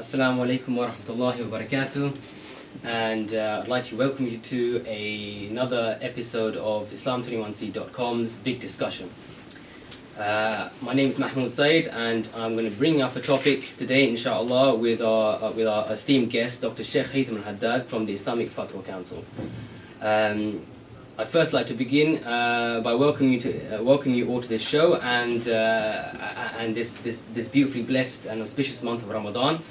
Assalamu alaikum wa rahmatullahi wa barakatuh, and I'd like to welcome you to another episode of Islam21c.com's Big Discussion. My name is Mahmud Syed, and I'm going to bring up a topic today, inshallah, with our esteemed guest, Dr. Sheikh Haitham and Haddad from the Islamic Fatwa Council. I'd first like to begin by welcoming you all to this show and this beautifully blessed and auspicious month of Ramadan.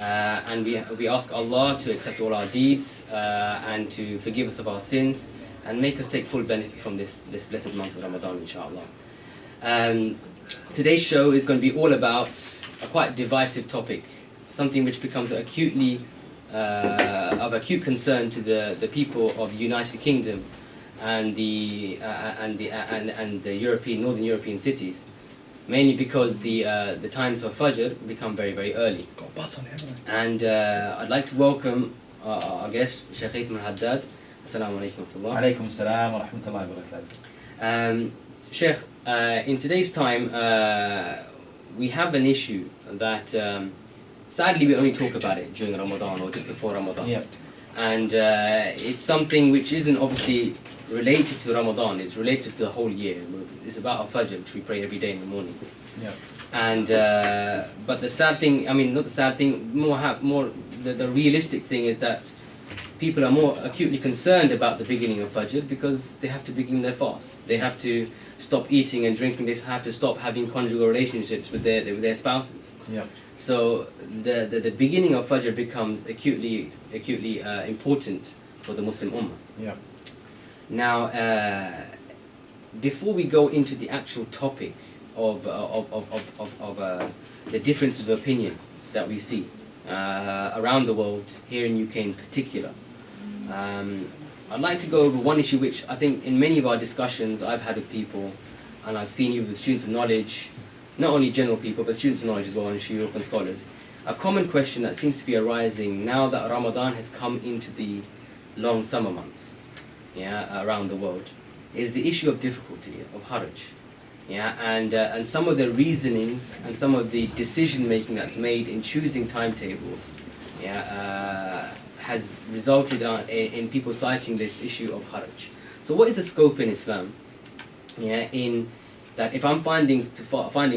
And we ask Allah to accept all our deeds and to forgive us of our sins and make us take full benefit from this blessed month of Ramadan, inshallah. Today's show is going to be all about a quite divisive topic, something which becomes acutely of acute concern to the people of the United Kingdom and the Northern European cities, mainly because the times of Fajr become very, very early. And I'd like to welcome our guest, Sheikh Haitham and Haddad. Assalamu alaikum wa rahmatullah. Alaikum assalam wa rahmatullahi wa barakatuh. Sheikh, in today's time, we have an issue that sadly we only talk about it during Ramadan or just before Ramadan. Yep. And it's something which isn't obviously related to Ramadan, it's related to the whole year. It's about our Fajr, which we pray every day in the mornings. Yep. And but the sad thing, I mean not the sad thing, the realistic thing is that people are more acutely concerned about the beginning of Fajr because they have to begin their fast. They have to stop eating and drinking, they have to stop having conjugal relationships with their spouses. Yep. So the beginning of Fajr becomes acutely important for the Muslim Ummah. Yep. Now, before we go into the actual topic of the differences of opinion that we see around the world, here in UK in particular, I'd like to go over one issue which I think in many of our discussions I've had with people, and I've seen you with students of knowledge, not only general people but students of knowledge as well, and shuyukh and scholars. A common question that seems to be arising now that Ramadan has come into the long summer months, around the world, is the issue of difficulty, of haraj. And some of the reasonings and some of the decision making that's made in choosing timetables has resulted in people citing this issue of haraj. So what is the scope in Islam in that if I'm finding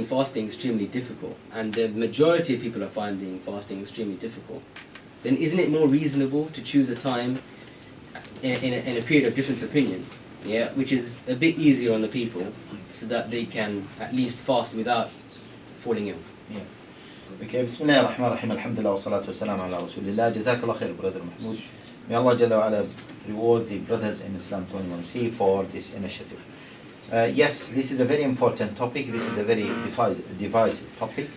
fasting extremely difficult, and the majority of people are finding fasting extremely difficult, then isn't it more reasonable to choose a time in a period of difference of opinion, which is a bit easier on the people, so that they can at least fast without falling ill? Okay, Bismillah ar-Rahman ar-Rahim, alhamdulillah wa salatu wa salam ala Rasulillah. Jazakallah khair, Brother Mahmoud. May Allah Jalla wa Ala reward the brothers in Islam 21c for this initiative. Yes, this is a very important topic. This is a very divisive topic,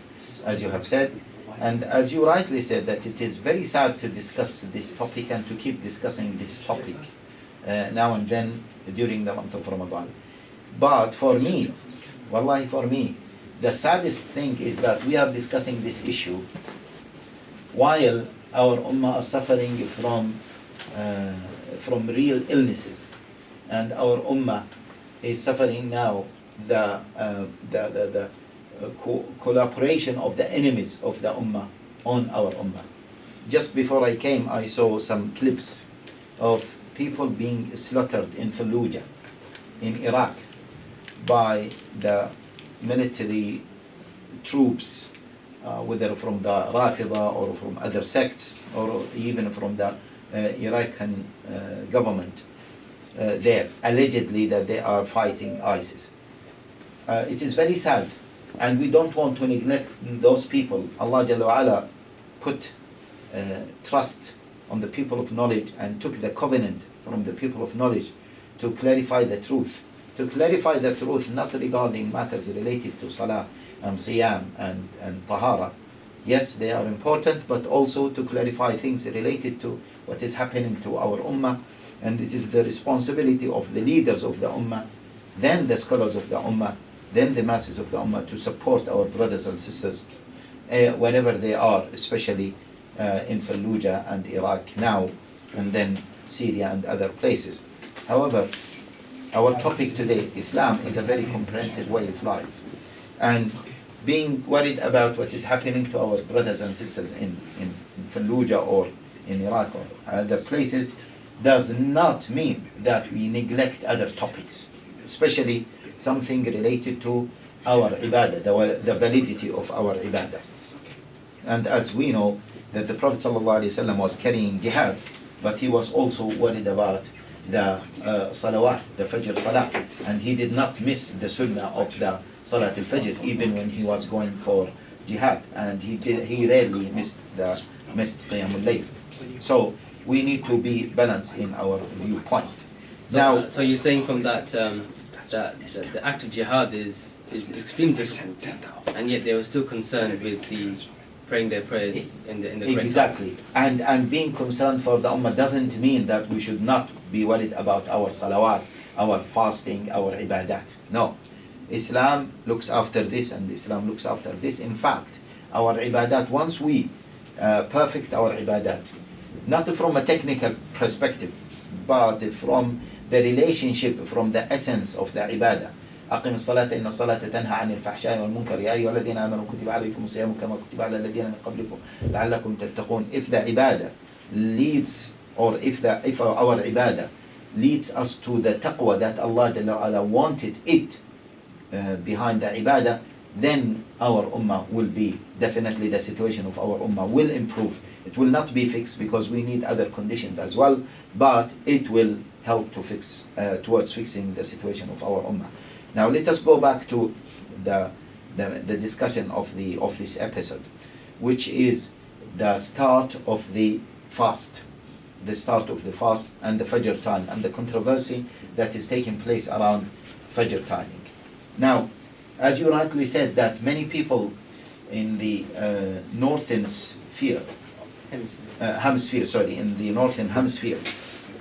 as you have said. And as you rightly said, that it is very sad to discuss this topic and to keep discussing this topic now and then during the month of Ramadan. But for me, wallahi for me, the saddest thing is that we are discussing this issue while our ummah are suffering from real illnesses, and our ummah is suffering now the collaboration of the enemies of the ummah on our ummah. Just before I came, I saw some clips of people being slaughtered in Fallujah, in Iraq, by the military troops, whether from the Rafida or from other sects, or even from the Iraqi government there, allegedly that they are fighting ISIS. It is very sad, and we don't want to neglect those people. Allah Jalla wa Ala put trust on the people of knowledge and took the covenant from the people of knowledge to clarify the truth. To clarify the truth not regarding matters related to salah and siyam and tahara. Yes, they are important, but also to clarify things related to what is happening to our ummah. And it is the responsibility of the leaders of the ummah, then the scholars of the ummah, then the masses of the ummah, to support our brothers and sisters wherever they are, especially in Fallujah and Iraq now, and then Syria and other places. However, our topic today, Islam, is a very comprehensive way of life. And being worried about what is happening to our brothers and sisters in Fallujah or in Iraq or other places does not mean that we neglect other topics, especially something related to our ibadah, the validity of our ibadah. And as we know that the Prophet ﷺ was carrying jihad, but he was also worried about the salawat, the Fajr Salah, and he did not miss the sunnah of the Salat al-Fajr even when he was going for jihad, and he rarely missed Qiyamul Layl. So we need to be balanced in our viewpoint. So you're saying from that that the act of jihad is extremely difficult, and yet they were still concerned with the praying their prayers in the exactly. And being concerned for the ummah doesn't mean that we should not be worried about our salawat, our fasting, our ibadat. No, Islam looks after this, and Islam looks after this. In fact, our ibadat, once we perfect our ibadat, not from a technical perspective, but from the relationship, from the essence of the ibadah. أقم الصلاة إن الصلاة تنهى عن الفحشاء والمنكر يا أيها الذين آمنوا كتب عليكم الصيام كما كتب على الذين من قبلكم لعلكم تتقون. If the ibadah leads, or if our ibadah leads us to the taqwa that Allah wanted it behind the ibadah, then our ummah will be, definitely the situation of our ummah will improve. It will not be fixed because we need other conditions as well, but it will help to fix towards fixing the situation of our ummah. Now let us go back to the discussion of this episode, which is the start of the fast, and the Fajr time, and the controversy that is taking place around Fajr timing. Now, as you rightly said, that many people in the northern hemisphere,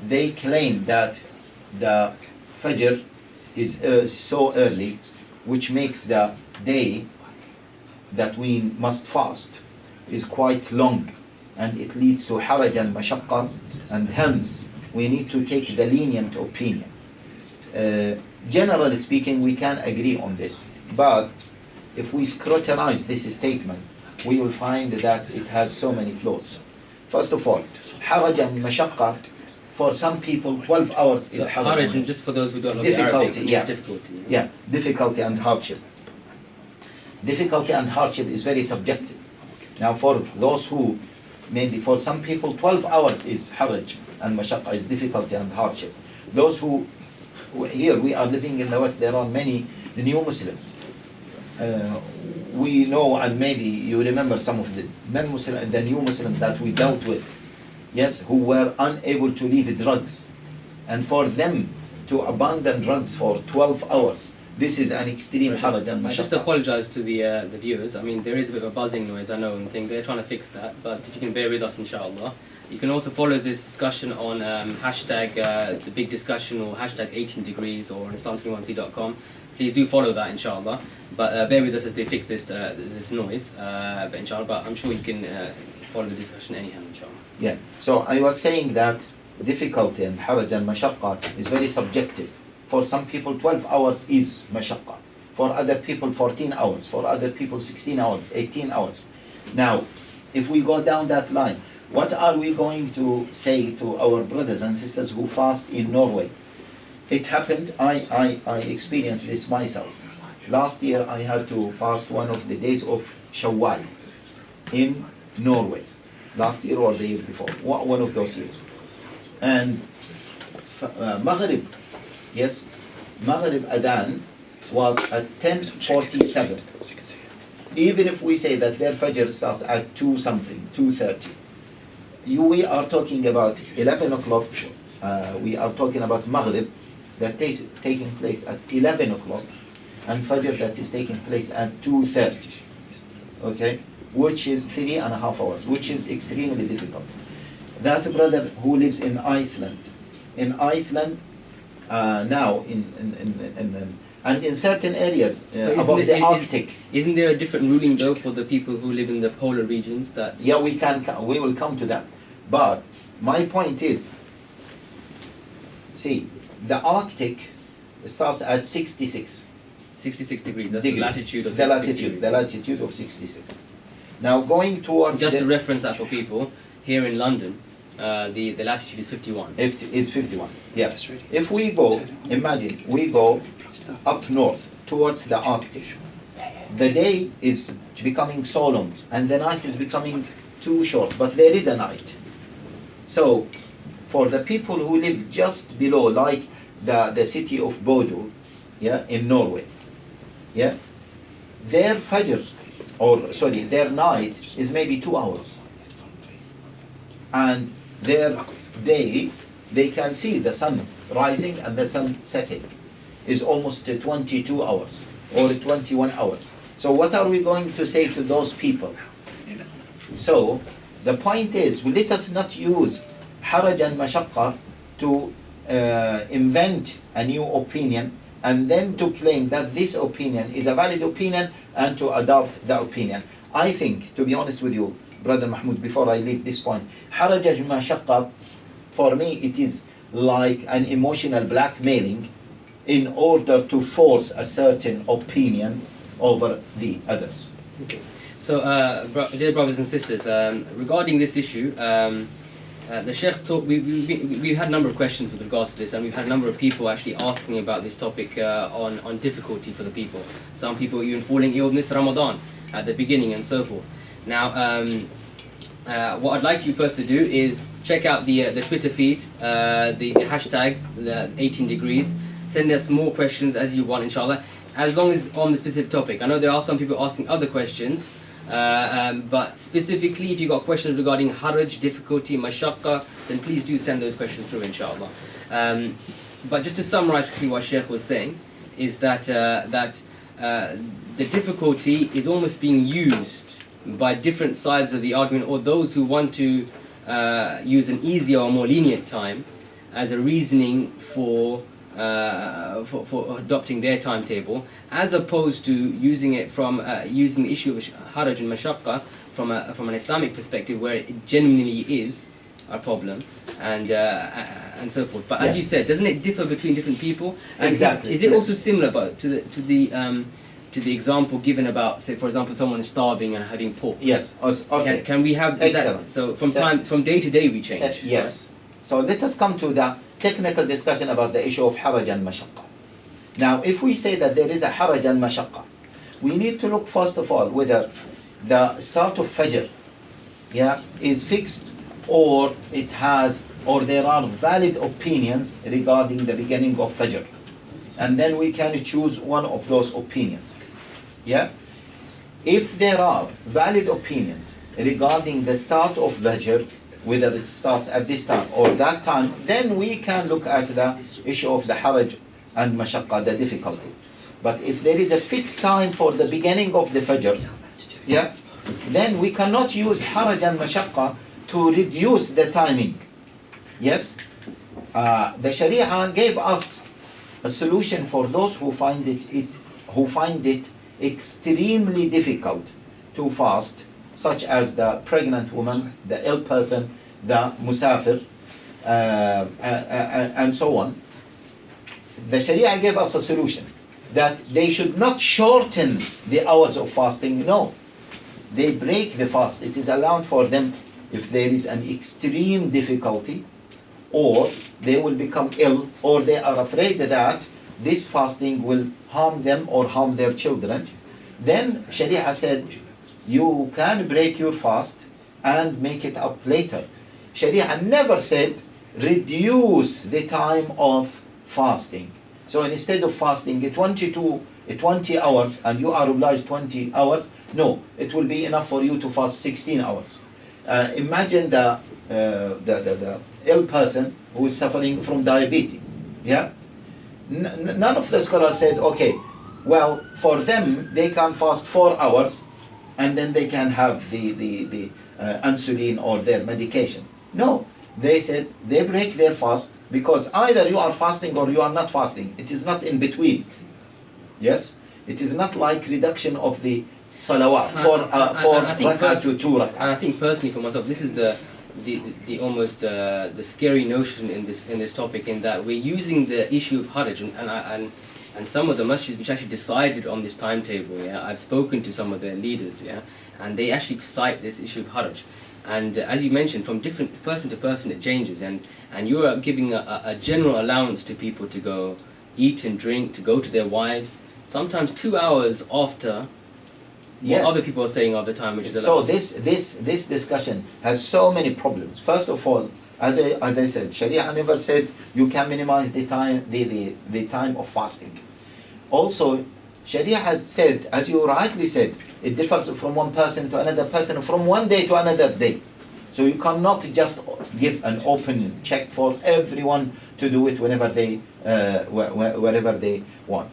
they claim that the Fajr is so early, which makes the day that we must fast is quite long, and it leads to haraj and mashaqqa, and hence we need to take the lenient opinion. Generally speaking, we can agree on this, but if we scrutinize this statement, we will find that it has so many flaws. First of all, haraj and mashaqqa, for some people 12 hours is haraj. And just for those who don't know difficulty, the Arabic, difficulty. Yeah, difficulty and hardship. Difficulty and hardship is very subjective. Now for those who, maybe for some people 12 hours is haraj and mashaqqa, is difficulty and hardship. Those who, here we are living in the West, there are many new Muslims. We know, and maybe you remember some of the new Muslims that we dealt with, yes, who were unable to leave drugs, and for them to abandon drugs for 12 hours, this is an extreme haraj and mashaqqa. I just apologize to the viewers. I mean, there is a bit of a buzzing noise, I know, and they're trying to fix that, but if you can bear with us, inshallah. You can also follow this discussion on hashtag the big discussion, or hashtag 18 degrees, or on islam313.com. Please do follow that, inshallah. But bear with us as they fix this noise, but inshallah. But I'm sure you can follow the discussion anyhow, inshallah. Yeah, so I was saying that difficulty and haraj and mashaqqa is very subjective. For some people 12 hours is mashaqqa, for other people 14 hours, for other people 16 hours, 18 hours. Now, if we go down that line, what are we going to say to our brothers and sisters who fast in Norway? It happened, I experienced this myself. Last year I had to fast one of the days of Shawwal in Norway. Last year or the year before, one of those years. And Maghrib, yes, Maghrib Adhan was at 10:47. Even if we say that their Fajr starts at 2:30, we are talking about 11 o'clock, we are talking about Maghrib that is taking place at 11 o'clock, and Fajr that is taking place at 2:30. Okay? Which is 3.5 hours, which is extremely difficult. That brother who lives in Iceland now and in certain areas above the Arctic. Isn't there a different ruling though for the people who live in the polar regions? That yeah, we will come to that. But my point is, see, the Arctic starts at 66 66 degrees. That's degrees. the latitude of the 66 latitude, degrees. the latitude of 66. Now going towards Just to the, reference that for people, here in London, the latitude is 51. is 51. Yeah. If we go, imagine we go up north towards the Arctic. The day is becoming so long and the night is becoming too short, but there is a night. So for the people who live just below, like the city of Bodø, yeah, in Norway, yeah, their Fajr, or sorry, their night is maybe 2 hours. And their day, they can see the sun rising and the sun setting is almost 22 hours or 21 hours. So what are we going to say to those people? So the point is, let us not use haraj and mashaqqa to invent a new opinion and then to claim that this opinion is a valid opinion and to adopt the opinion. I think, to be honest with you, Brother Mahmoud, before I leave this point, haraj and mashaqqa, for me, it is like an emotional blackmailing in order to force a certain opinion over the others. Okay. So, dear brothers and sisters, regarding this issue, the Sheikh's talk, we've had a number of questions with regards to this, and we've had a number of people actually asking about this topic on difficulty for the people. Some people even falling ill in this Ramadan at the beginning and so forth. Now, what I'd like you first to do is check out the Twitter feed, the hashtag, the 18 degrees. Send us more questions as you want, inshallah, as long as on the specific topic. I know there are some people asking other questions, but specifically if you've got questions regarding haraj, difficulty, mashaqqa, then please do send those questions through, inshallah. But just to summarize quickly what Sheikh was saying, is that the difficulty is almost being used by different sides of the argument, or those who want to use an easier or more lenient time as a reasoning for adopting their timetable, as opposed to using it from using the issue of haraj and mashaqqa from an Islamic perspective, where it genuinely is a problem, and so forth. But as you said, doesn't it differ between different people? And exactly. Is it also similar to the example given about, say, for example, someone is starving and having pork? Yes. Okay. Can we have that? So from day to day we change. Yes. Right? So let us come to the technical discussion about the issue of haraj and mashaqqa. Now, if we say that there is a haraj and mashaqqa, we need to look first of all whether the start of Fajr, is fixed, or there are valid opinions regarding the beginning of Fajr, and then we can choose one of those opinions. If there are valid opinions regarding the start of Fajr, whether it starts at this time or that time, then we can look at the issue of the haraj and mashaqqa, the difficulty. But if there is a fixed time for the beginning of the Fajr, then we cannot use haraj and mashaqqa to reduce the timing. Yes? The Sharia gave us a solution for those who find it extremely difficult to fast, such as the pregnant woman, the ill person, the musafir, and so on. The Sharia gave us a solution that they should not shorten the hours of fasting. No, they break the fast. It is allowed for them if there is an extreme difficulty, or they will become ill, or they are afraid that this fasting will harm them or harm their children. Then Sharia said, you can break your fast and make it up later. Sharia never said reduce the time of fasting. So instead of fasting 20 hours and you are obliged 20 hours, no, it will be enough for you to fast 16 hours. Imagine the ill person who is suffering from diabetes. None of the scholars said, okay, well, for them they can fast 4 hours and then they can have the insulin or their medication. No, they said they break their fast because either you are fasting or you are not fasting. It is not in between. Yes, it is not like reduction of the salawat for rak'ah to 2 rak'ah. And I think personally for myself, this is the almost the scary notion in this topic, in that we're using the issue of haraj and And some of the masjids which actually decided on this timetable, yeah, I've spoken to some of their leaders, yeah, and they actually cite this issue of haraj. And as you mentioned, from different person to person it changes, and you are giving a general allowance to people to go eat and drink, to go to their wives, sometimes 2 hours after what other people are saying all the time, which is so this discussion has so many problems. First of all, as I said, Sharia never said you can minimize the time of fasting. Also, Sharia had said, as you rightly said, it differs from one person to another person, from one day to another day. So you cannot just give an open check for everyone to do it whenever they wherever they want.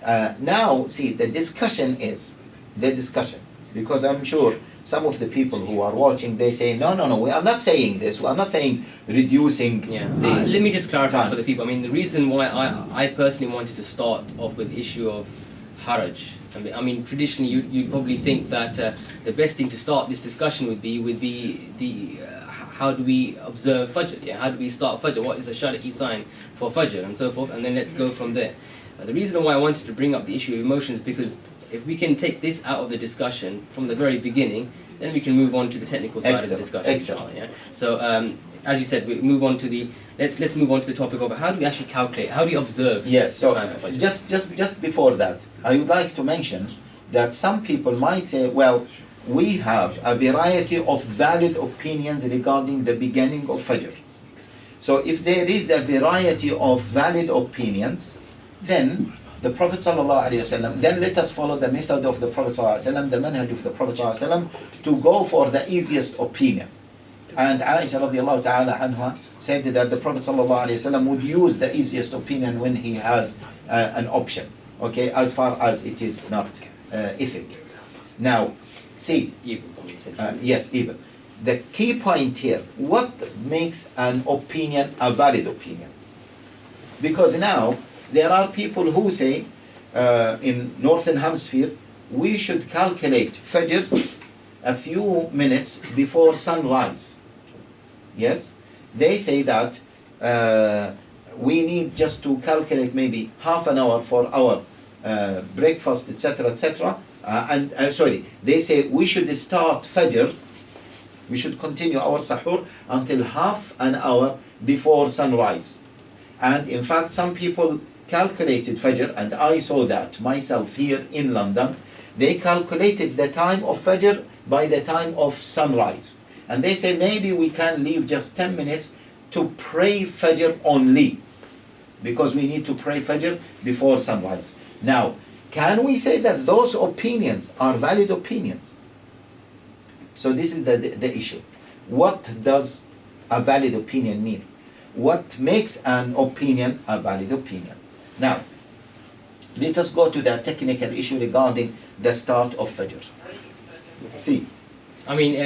Now, see, the discussion, because I'm sure some of the people who are watching, they say, no, we are not saying this. We are not saying reducing. Yeah. Let me just clarify for the people. I mean, the reason why I personally wanted to start off with the issue of haraj. I mean, traditionally, you'd probably think that the best thing to start this discussion would be the how do we observe Fajr? Yeah, how do we start Fajr? What is the Shari'i sign for Fajr, and so forth, and then let's go from there. The reason why I wanted to bring up the issue of emotions, because if we can take this out of the discussion from the very beginning, then we can move on to the technical side of the discussion. Excellent. Yeah? So, as you said, we move on to the let's move on to the topic of how do we actually calculate, how do we observe the time for Fajr? Just before that, I would like to mention that some people might say, well, we have a variety of valid opinions regarding the beginning of Fajr. So if there is a variety of valid opinions, then the Prophet ﷺ, then let us follow the method of the Prophet ﷺ, the manhaj of the Prophet ﷺ, to go for the easiest opinion. And Aisha radiallahu ta'ala anha said that the Prophet ﷺ would use the easiest opinion when he has an option, okay, as far as it is not ethic. Now, see, evil. The key point here, what makes an opinion a valid opinion? Because now, there are people who say, in Northern Hemisphere, we should calculate Fajr a few minutes before sunrise. Yes? They say that we need just to calculate maybe half an hour for our breakfast, etc., etc. They say we should start Fajr, we should continue our sahur until half an hour before sunrise. And in fact, some people calculated Fajr, and I saw that myself here in London. They calculated the time of Fajr by the time of sunrise. And they say maybe we can leave just 10 minutes to pray Fajr only, because we need to pray Fajr before sunrise. Now, can we say that those opinions are valid opinions? So this is the issue. What does a valid opinion mean? What makes an opinion a valid opinion? Now, let us go to the technical issue regarding the start of Fajr. See, I mean,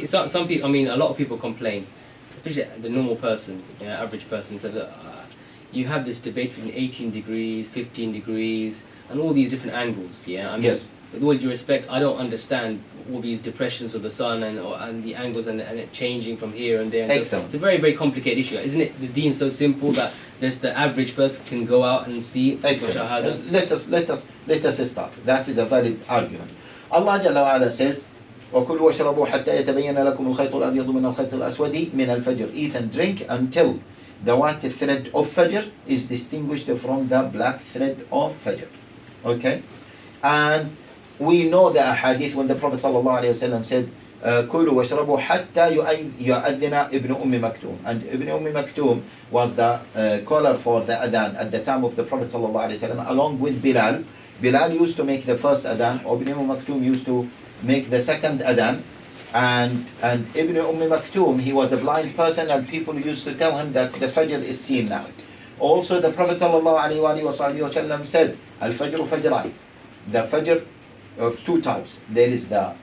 some people. I mean, a lot of people complain, especially the normal person, average person, said that you have this debate between 18 degrees, 15 degrees, and all these different angles. Yeah, I mean, yes. With all due respect, I don't understand all these depressions of the sun and the angles and it changing from here and there. And so it's a very, very complicated issue. Isn't it the deen so simple that just the average person can go out and see? Excellent. Let us start. That is a valid argument. Allah Jalla wa Ala says, وَكُلُوا وَاشْرَبُوا حَتَّى يَتَبَيَّنَ لَكُمُ الْخَيْطُ الْأَبْيَضُ مِنَ الْخَيْطِ الْأَسْوَدِ مِنَ الْفَجْرِ. Eat and drink until the white thread of Fajr is distinguished from the black thread of Fajr. Okay? And we know the ahadith when the Prophet ﷺ said, كُلُوا وَاشْرَبُوا حَتَّى يُؤَذِّنَ Ibn Maktoum. And Ibn Maktoum was the caller for the adhan at the time of the Prophet ﷺ, along with Bilal. Bilal used to make the first adhan, Ibn Maktoum used to make the second adhan. And Ibn Maktoum, he was a blind person, and people used to tell him that the Fajr is seen now. Also the Prophet ﷺ said, Al-Fajr Fajran. The Fajr of two types. There is the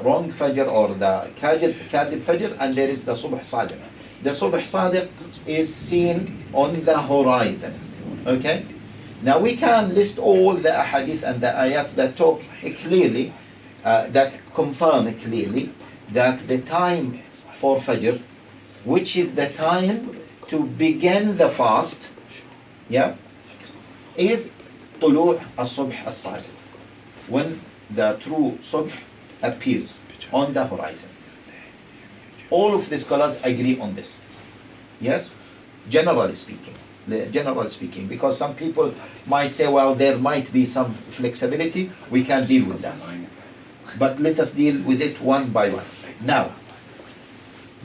wrong Fajr or the Kadib Fajr, and there is the Subh Sadiq. The Subh Sadiq is seen on the horizon. Okay? Now we can list all the ahadith and the ayat that talk clearly, that confirm clearly that the time for Fajr, which is the time to begin the fast, yeah, is طلوع الصبح الصادق, when the true subh appears on the horizon. All of the scholars agree on this. Yes? Generally speaking, because some people might say, well, there might be some flexibility, we can deal with that. But let us deal with it one by one. Now,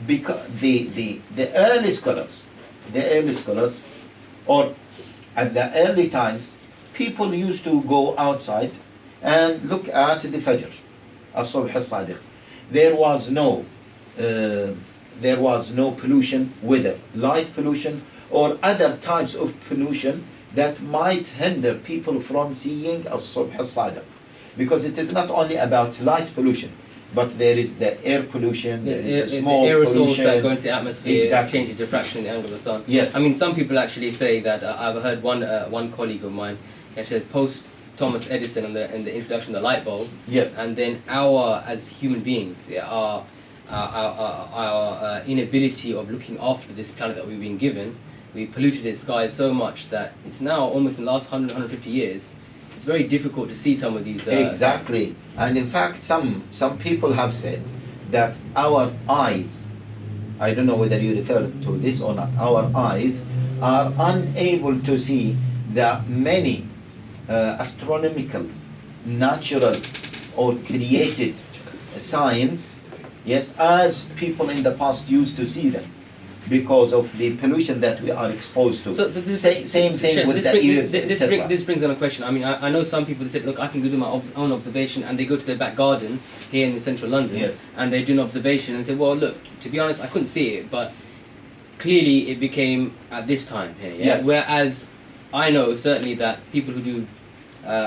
because the early scholars, or at the early times, people used to go outside and look at the Fajr, as-Subh as-Sadiq. There was no pollution, whether light pollution or other types of pollution that might hinder people from seeing as-Subh as-Sadiq. Because it is not only about light pollution, but there is the air pollution, there is the smoke the aerosols pollution that go into the atmosphere, Exactly. change the diffraction in the angle of the sun. Yes. I mean, some people actually say that I've heard one colleague of mine actually said post Thomas Edison in the introduction of the light bulb. Yes. And then as human beings, our inability of looking after this planet that we've been given, we polluted its skies so much that it's now almost in the last 150 years. It's very difficult to see some of these. Exactly. And in fact, some people have said that our eyes, I don't know whether you refer to this or not, our eyes are unable to see the many astronomical, natural or created signs, yes, as people in the past used to see them, because of the pollution that we are exposed to. So this, same thing with the ears, etc. This brings on a question. I mean, I know some people that say, look, I can go do my own observation, and they go to their back garden here in central London, Yes. and they do an observation and say, well, look, to be honest, I couldn't see it, but clearly it became at this time here. Yeah? Yes. Whereas I know certainly that people who do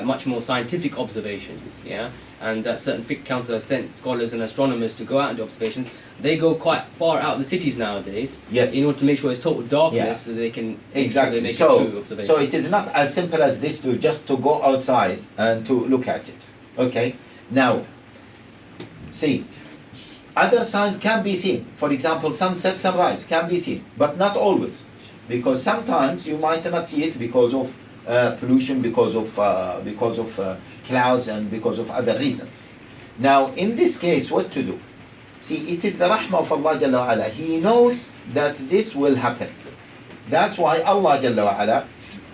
much more scientific observations, yeah, and that certain fiqh councils have sent scholars and astronomers to go out and do observations. They go quite far out of the cities nowadays, Yes. in order to make sure it's total darkness, Yeah. so they can Exactly. make sure they make a true observation. So it is not as simple as this to just to go outside and to look at it. Okay. Now, see, other signs can be seen. For example, sunset, sunrise can be seen, but not always, because sometimes you might not see it because of pollution, because of clouds, and because of other reasons. Now, in this case, what to do? See, it is the rahmah of Allah Jalla wa Ala. He knows that this will happen. That's why Allah Jalla wa Ala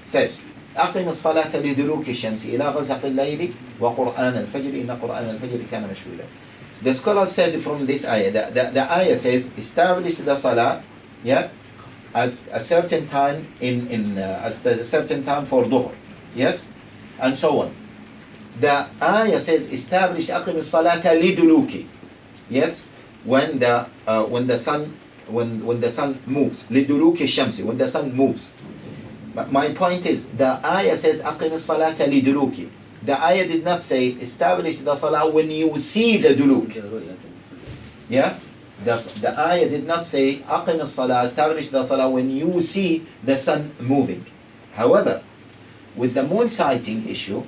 said, أقم الصلاة لدلوك الشمس إلى غسق الليل وقرآن الفجر إن قرآن الفجر كان مشهودا. The scholars said from this ayah, the ayah says, establish the salah, yeah, at a certain time at a certain time for dhuhr, yes, and so on. The ayah says, establish أقم الصلاة لدلوك, yes, when the sun moves, لدلوك الشمس, when the sun moves. But my point is, the ayah says أقم الصلاة لدلوك. The ayah did not say establish the salah when you see the duluk. Yeah? The ayah did not say أقم الصلاة, establish the salah when you see the sun moving. However, with the moon sighting issue,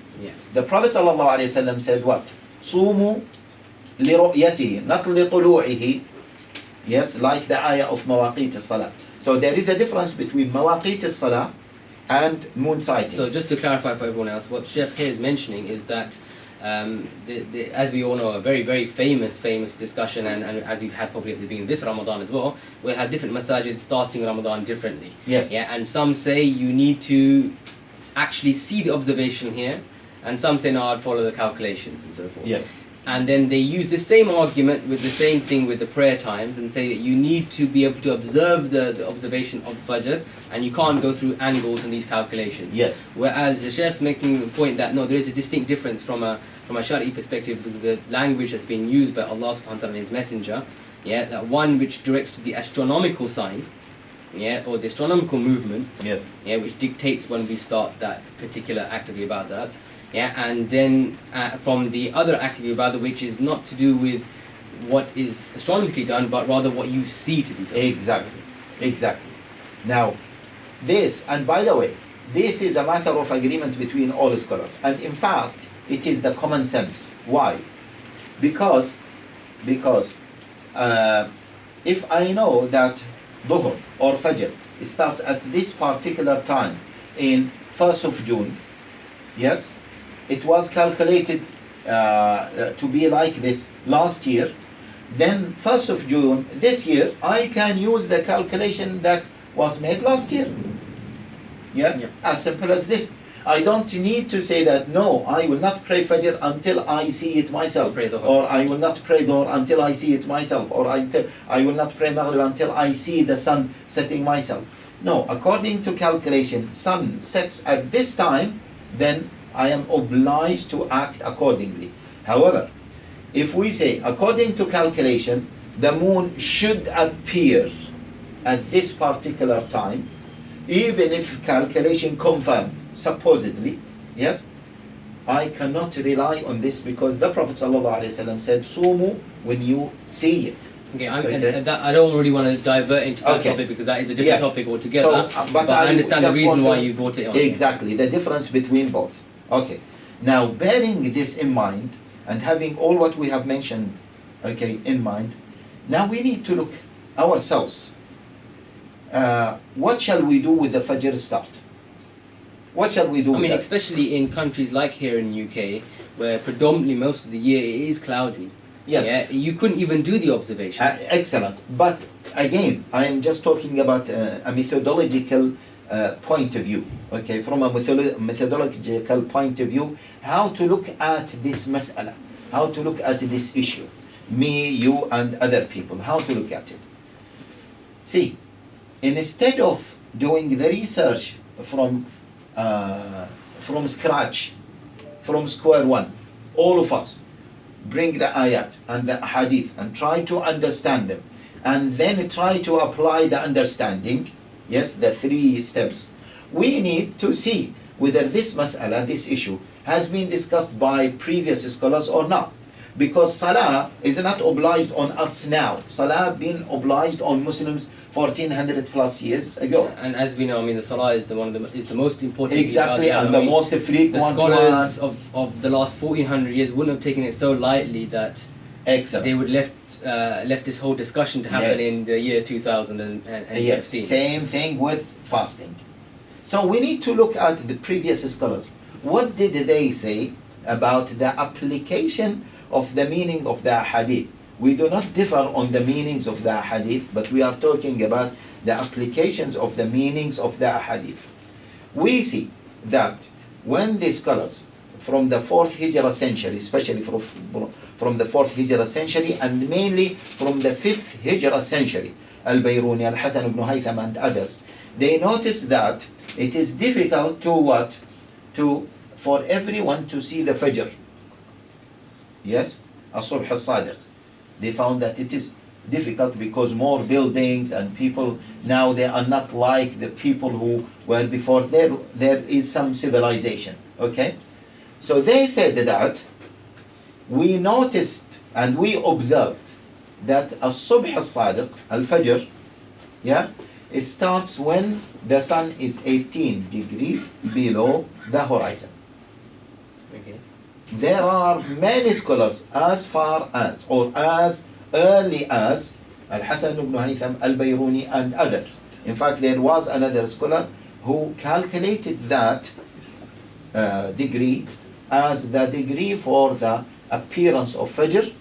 the Prophet ﷺ said what? صوموا لرؤيته not لطلوعه. Yes, like the ayah of مواقيت الصلاة. So there is a difference between مواقيت الصلاة and moon sighting. So just to clarify for everyone else, what Sheikh here is mentioning is that, as we all know, a very, very famous discussion, and as we've had probably at the beginning of this Ramadan as well, we have different masajid starting Ramadan differently. Yes. Yeah, and some say you need to actually see the observation here, and some say no, I'd follow the calculations and so forth. Yeah. And then they use the same argument with the same thing with the prayer times and say that you need to be able to observe the observation of the Fajr, and you can't go through angles in these calculations. Yes. Whereas the Sheikh's making the point that no, there is a distinct difference from a Shari'i perspective, because the language that's been used by Allah subhanahu wa ta'ala and His Messenger, yeah, that one which directs to the astronomical sign, yeah, or the astronomical movement, Yes. yeah, which dictates when we start that particular act of ibadat. Yeah, and then from the other act of ibadah, which is not to do with what is astronomically done, but rather what you see to be done. Exactly. Now, this, and by the way, this is a matter of agreement between all scholars, and in fact, it is the common sense. Why? Because if I know that Dhuhr or Fajr starts at this particular time in 1st of June, yes, it was calculated to be like this last year, then 1st of June this year, I can use the calculation that was made last year. Yeah? As simple as this. I don't need to say that, no, I will not pray Fajr until I see it myself. Or I will not pray Dhuhr until I see it myself. Or I will not pray Maghrib until I see the sun setting myself. No, according to calculation, sun sets at this time, then I am obliged to act accordingly. However, if we say, according to calculation, the moon should appear at this particular time, even if calculation confirmed, supposedly, yes, I cannot rely on this because the Prophet ﷺ said, Sumu when you see it. Okay, and that, I don't really want to divert into that topic because that is a different topic altogether. So, but I understand the reason why you brought it on. Exactly, the difference between both. Okay, now bearing this in mind and having all what we have mentioned, okay, in mind, now we need to look ourselves. What shall we do with the Fajr start? What shall we do with that? Especially in countries like here in UK, where predominantly most of the year it is cloudy. Yes. Yeah, you couldn't even do the observation. Excellent. But again, I am just talking about a methodological point of view. Okay, from a methodological point of view, how to look at this mas'ala, how to look at this issue. Me, you, and other people, how to look at it. See, instead of doing the research from scratch, from square one, all of us bring the ayat and the hadith and try to understand them and then try to apply the understanding, yes, the 3 steps. We need to see whether this mas'ala, this issue, has been discussed by previous scholars or not. Because Salah is not obliged on us now. Salah been obliged on Muslims 1400 plus years ago. And as we know, the Salah is the most important. Exactly, and the most frequent one. The scholars of the last 1400 years wouldn't have taken it so lightly that they would left this whole discussion to happen in the year 2016. Yes, same thing with fasting. So we need to look at the previous scholars. What did they say about the application of the meaning of the hadith? We do not differ on the meanings of the hadith, but we are talking about the applications of the meanings of the hadith. We see that when the scholars from the 4th Hijrah century, especially from the 4th Hijrah century and mainly from the 5th Hijrah century, Al-Bayruni, Al-Hasan ibn Haitham and others, they noticed that it is difficult for everyone to see the Fajr. Yes, As-Subh As-Sadiq. They found that it is difficult because more buildings and people now, they are not like the people who were before. There is some civilization. Okay, so they said that we noticed and we observed that As-Subh As-Sadiq, Al-Fajr, it starts when the sun is 18 degrees below the horizon. Okay. There are many scholars as far as or as early as Al-Hasan ibn Haytham, Al-Bayruni and others. In fact, there was another scholar who calculated that degree as the degree for the appearance of Fajr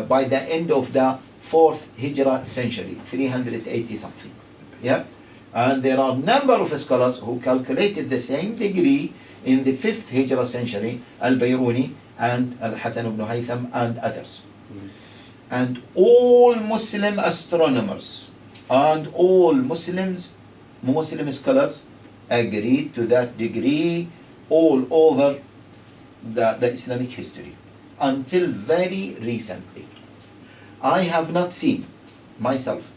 by the end of the 4th Hijrah century, 380 something. Yeah? And there are a number of scholars who calculated the same degree in the 5th Hijrah century, Al-Bayruni and Al-Hasan ibn Haytham and others. And all Muslim astronomers and all Muslim scholars agreed to that degree all over the Islamic history until very recently. I have not seen myself,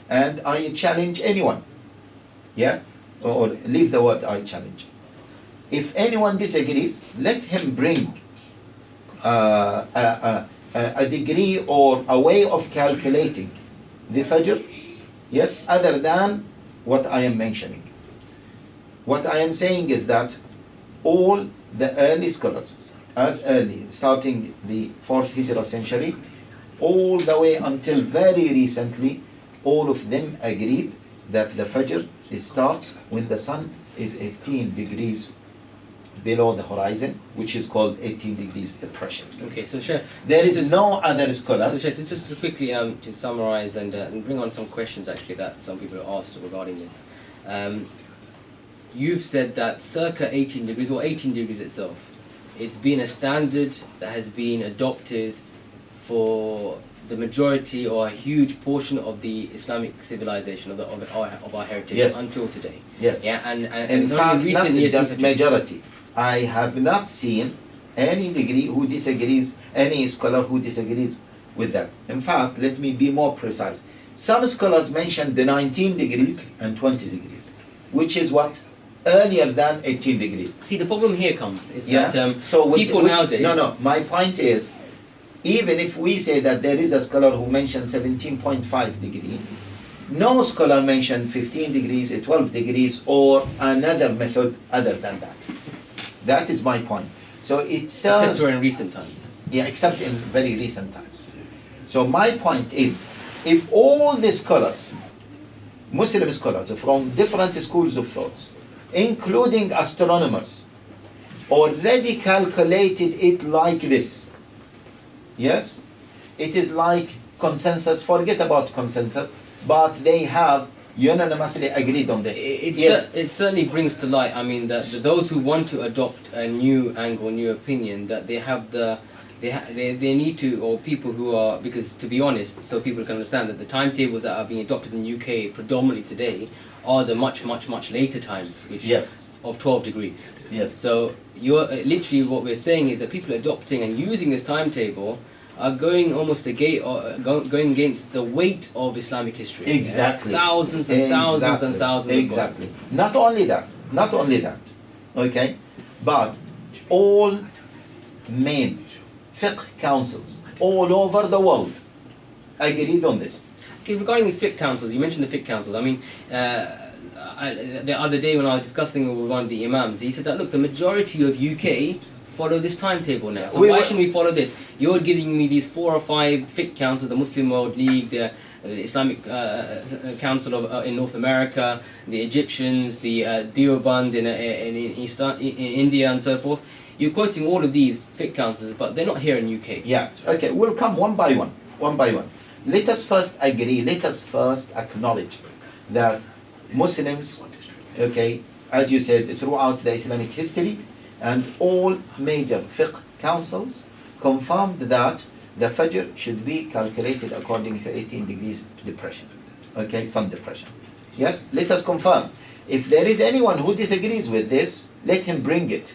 and I challenge anyone, or leave the word I challenge. If anyone disagrees, let him bring a degree or a way of calculating the Fajr, other than what I am mentioning. What I am saying is that all the early scholars, as early, starting the 4th Hijrah century, all the way until very recently, all of them agreed that the Fajr starts when the sun is 18 degrees below the horizon, which is called 18 degrees depression. Okay, so Sheikh, There is no other scholar. So Sheikh, just to quickly to summarize and bring on some questions actually that some people have asked regarding this. You've said that circa 18 degrees or 18 degrees itself, it's been a standard that has been adopted for the majority or a huge portion of the Islamic civilization of our heritage Yes. until today. Yes. Yeah, and In it's only fact, in recent not years just since- majority. I have not seen any degree who disagrees, any scholar who disagrees with that. In fact, let me be more precise. Some scholars mention the 19 degrees and 20 degrees, which is what? Earlier than 18 degrees. See, the problem here comes is Yeah. that So with people which, nowadays. No. My point is, even if we say that there is a scholar who mentioned 17.5 degree, no scholar mentioned 15 degrees, 12 degrees, or another method other than that. That is my point. So it Except serves, for in recent times. yeah, except in very recent times. So my point is, if all the scholars, Muslim scholars from different schools of thoughts, including astronomers, already calculated it like this, yes, it is like consensus, forget about consensus, but they have unanimously agreed on this. It certainly brings to light, I mean, that those who want to adopt a new angle, new opinion, that they have they need to, or people who are, because to be honest, so people can understand that the timetables that are being adopted in the UK predominantly today are the much later times, which Yes. of 12 degrees. Yes. So you're literally what we're saying is that people adopting and using this timetable are going almost going against the weight of Islamic history. Exactly. Thousands and thousands and thousands. Exactly. Not only that, okay, but all main fiqh councils all over the world agreed on this. Okay, regarding these fiqh councils, you mentioned the fiqh councils. I mean, the other day when I was discussing with one of the imams, he said that look, the majority of UK follow this timetable now. So why shouldn't we follow this? You're giving me these 4 or 5 fiqh councils, the Muslim World League, the Islamic Council of, in North America, the Egyptians, the Deoband in India and so forth. You're quoting all of these fiqh councils, but they're not here in UK. Yeah, okay, we'll come one by one. Let us first agree, let us first acknowledge that Muslims, okay, as you said, throughout the Islamic history, and all major fiqh councils confirmed that the Fajr should be calculated according to 18 degrees depression, okay, sun depression. Yes, let us confirm. If there is anyone who disagrees with this, let him bring it.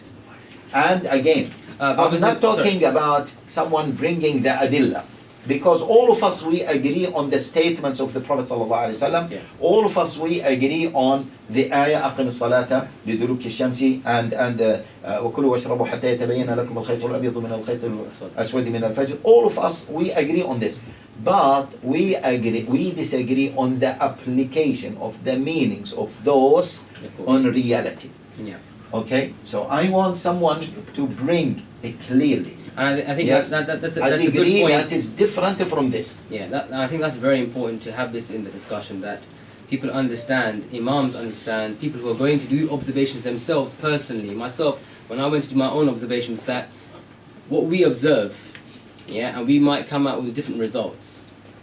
And again, I'm not talking about someone bringing the adillah, because all of us, we agree on the statements of the Prophet ﷺ. Yeah. All of us, we agree on the ayah أقم الصلاة لدلوك الشمس and وكلوا واشربوا حتى يتبين لكم الخيط الأبيض من الخيط الأسود من الفجر. All of us, we agree on this, but we disagree on the application of the meanings of those on reality. Yeah. Okay, so I want someone to bring it clearly. And I think Yes. that's A a good degree point. that is different from this. Yeah, I think that's very important to have this in the discussion, that people understand, imams understand, people who are going to do observations themselves personally. Myself, when I went to do my own observations, that what we observe, yeah, and we might come out with different results,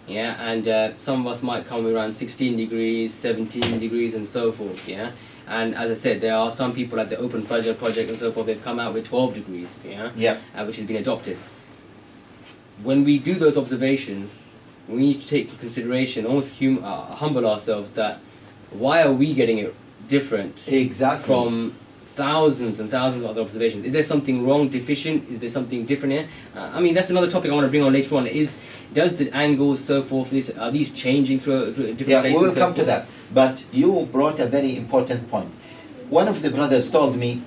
yeah, and some of us might come around 16 degrees, 17 degrees, and so forth, yeah. And as I said, there are some people like the Open Fajr project and so forth, they've come out with 12 degrees, Yeah. which has been adopted. When we do those observations, we need to take into consideration, almost humble ourselves, that why are we getting it different Exactly. from thousands and thousands of other observations? Is there something wrong, deficient? Is there something different here? I mean, that's another topic I want to bring on later on. Does the angles, so forth, are these changing through different Yeah, places? we will and so come to forth? that. But you brought a very important point. One of the brothers told me,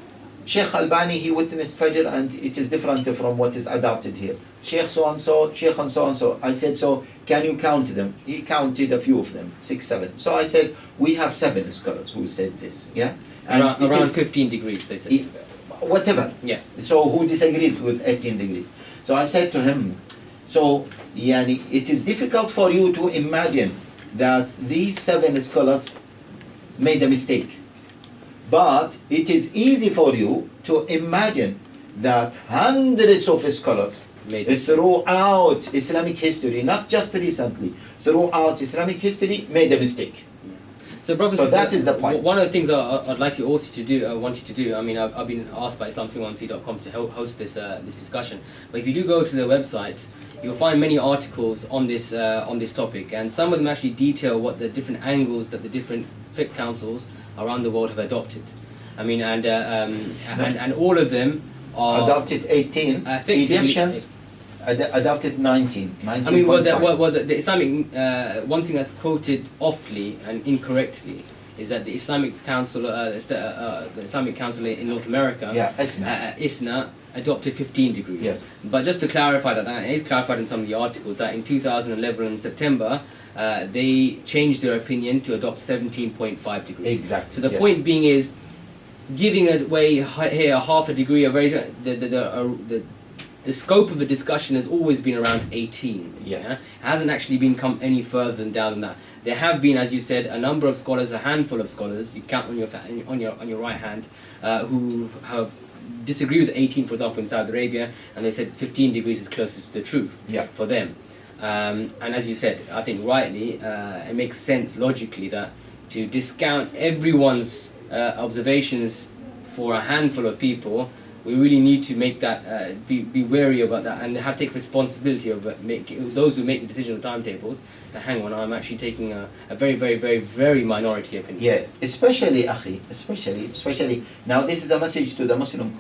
Sheikh Albani, he witnessed Fajr and it is different from what is adopted here. Sheikh so-and-so, Sheikh and so-and-so. I said, so can you count them? He counted a few of them, 6, 7. So I said, we have 7 scholars who said this, yeah? And Around 15 degrees, they said. Whatever. Yeah. So who disagreed with 18 degrees? So I said to him, so yani, it is difficult for you to imagine that these 7 scholars made a mistake. But it is easy for you to imagine that hundreds of scholars throughout Islamic history, not just recently, throughout Islamic history, made a mistake. So, brothers, so that is the point. One of the things I'd like you also to do, want you to do. I mean, I've been asked by Islam313.com to host this this discussion. But if you do go to their website, you'll find many articles on this topic, and some of them actually detail what the different angles that the different fiqh councils around the world have adopted. I mean, and all of them are adopted 18. Egyptians adopted 19. I mean, the Islamic one thing that's quoted oftly and incorrectly is that the Islamic Council, the Islamic Council in North America, ISNA, adopted 15 degrees. Yes. But just to clarify that, and it is clarified in some of the articles, that in 2011 in September, they changed their opinion to adopt 17.5 degrees. Exactly. So the point being is, giving away here half a degree of the scope of the discussion has always been around 18. Yes. Yeah? It hasn't actually been come any further down than that. There have been, as you said, a number of scholars, a handful of scholars, you count on your right hand, who have disagree with 18, for example, in Saudi Arabia, and they said 15 degrees is closest to the truth for them. And as you said, I think rightly, it makes sense logically that to discount everyone's observations for a handful of people, we really need to make that be wary about that, and have to take responsibility of those who make the decision on timetables. Hang on, I'm actually taking a very, very, very, very minority opinion. Yes, especially Akhi, especially now. This is a message to the Muslim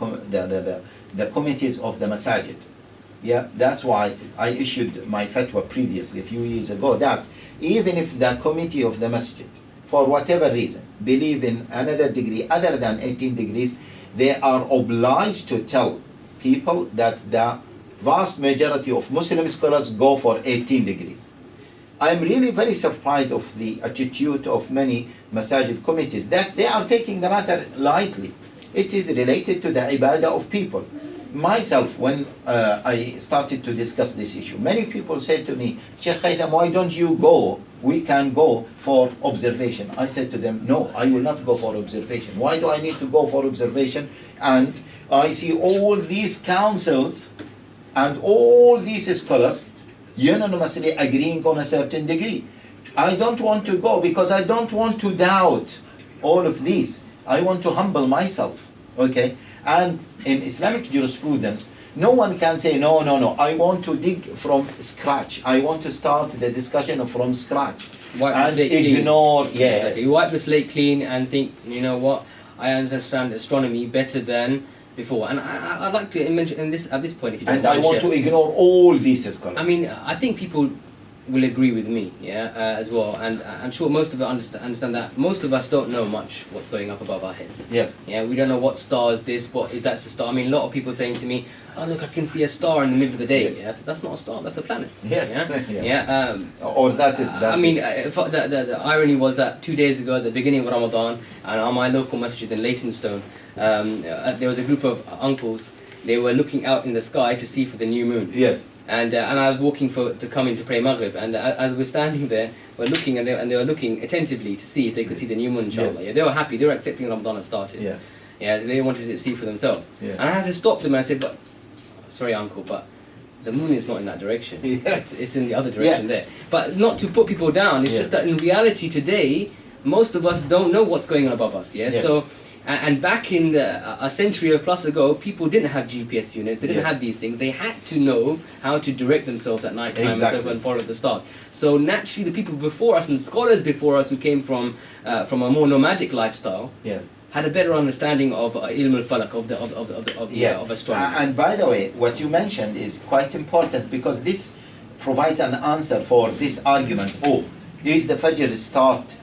the committees of the masajid. Yeah, that's why I issued my fatwa previously, a few years ago, that even if the committee of the masjid, for whatever reason, believe in another degree other than 18 degrees, they are obliged to tell people that the vast majority of Muslim scholars go for 18 degrees. I'm really very surprised of the attitude of many masajid committees, that they are taking the matter lightly. It is related to the ibadah of people. Myself, when I started to discuss this issue, many people said to me, Sheikh Haitham, why don't you go? We can go for observation. I said to them, no, I will not go for observation. Why do I need to go for observation? And I see all these councils and all these scholars unanimously agreeing on a certain degree. I don't want to go because I don't want to doubt all of these. I want to humble myself. Okay? And in Islamic jurisprudence, no one can say, no, I want to dig from scratch. I want to start the discussion from scratch. And ignore, yes. Exactly. You wipe the slate clean and think, you know what, I understand astronomy better than before. And I'd like to mention at this point, if you don't mind, I want to ignore all these scholars. I mean, I think people will agree with me, as well, and I'm sure most of us understand that most of us don't know much what's going up above our heads. Yes. Yeah, we don't know what star is this, what is that's a star. I mean, a lot of people saying to me, "Oh, look, I can see a star in the middle of the day." Yeah, so that's not a star, that's a planet. Yes. Yeah. Or that is. I mean, the irony was that 2 days ago, at the beginning of Ramadan, and on my local masjid in Leytonstone, there was a group of uncles. They were looking out in the sky to see for the new moon. Yes. And I was walking to come in to pray Maghrib, and as we're standing there, we're looking, and they were looking attentively to see if they could see the new moon, inshallah. Yes. Yeah, they were happy, they were accepting Ramadan had started. Yeah. Yeah, they wanted to see for themselves. Yeah. And I had to stop them and I said, but, sorry uncle, but the moon is not in that direction. Yes. It's in the other direction there. But not to put people down, it's just that in reality today, most of us don't know what's going on above us. Yeah. Yes. So. And back in a century or plus ago, people didn't have GPS units, they didn't have these things. They had to know how to direct themselves at night time and so forth and follow the stars. So naturally, the people before us and scholars before us who came from a more nomadic lifestyle had a better understanding of ilm al-falak, of astronomy. And by the way, what you mentioned is quite important, because this provides an answer for this argument. Oh, is the Fajr start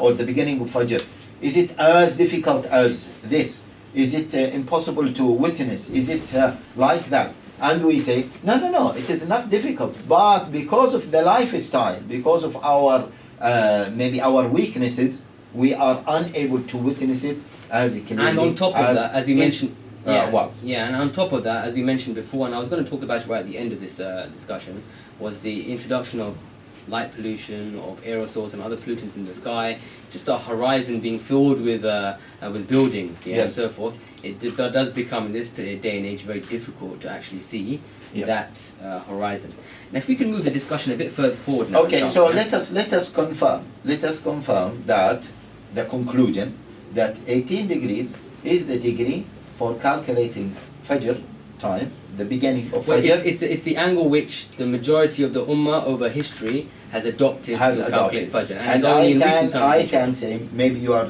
or the beginning of Fajr, is it as difficult as this? Is it impossible to witness? Is it like that? And we say, no, it is not difficult. But because of the lifestyle, because of our maybe our weaknesses, we are unable to witness it as clearly. And on top of that, as we mentioned, and on top of that, as we mentioned before, and I was going to talk about it right at the end of this discussion, was the introduction of light pollution, of aerosols and other pollutants in the sky, just our horizon being filled with buildings, and so forth, it does become, in this day and age, very difficult to actually see that horizon. Now, if we can move the discussion a bit further forward now. Okay, so let us confirm that the conclusion that 18 degrees is the degree for calculating Fajr time, the beginning of Fajr. It's the angle which the majority of the Ummah over history has adopted to calculate Fajr. And I can say, maybe you are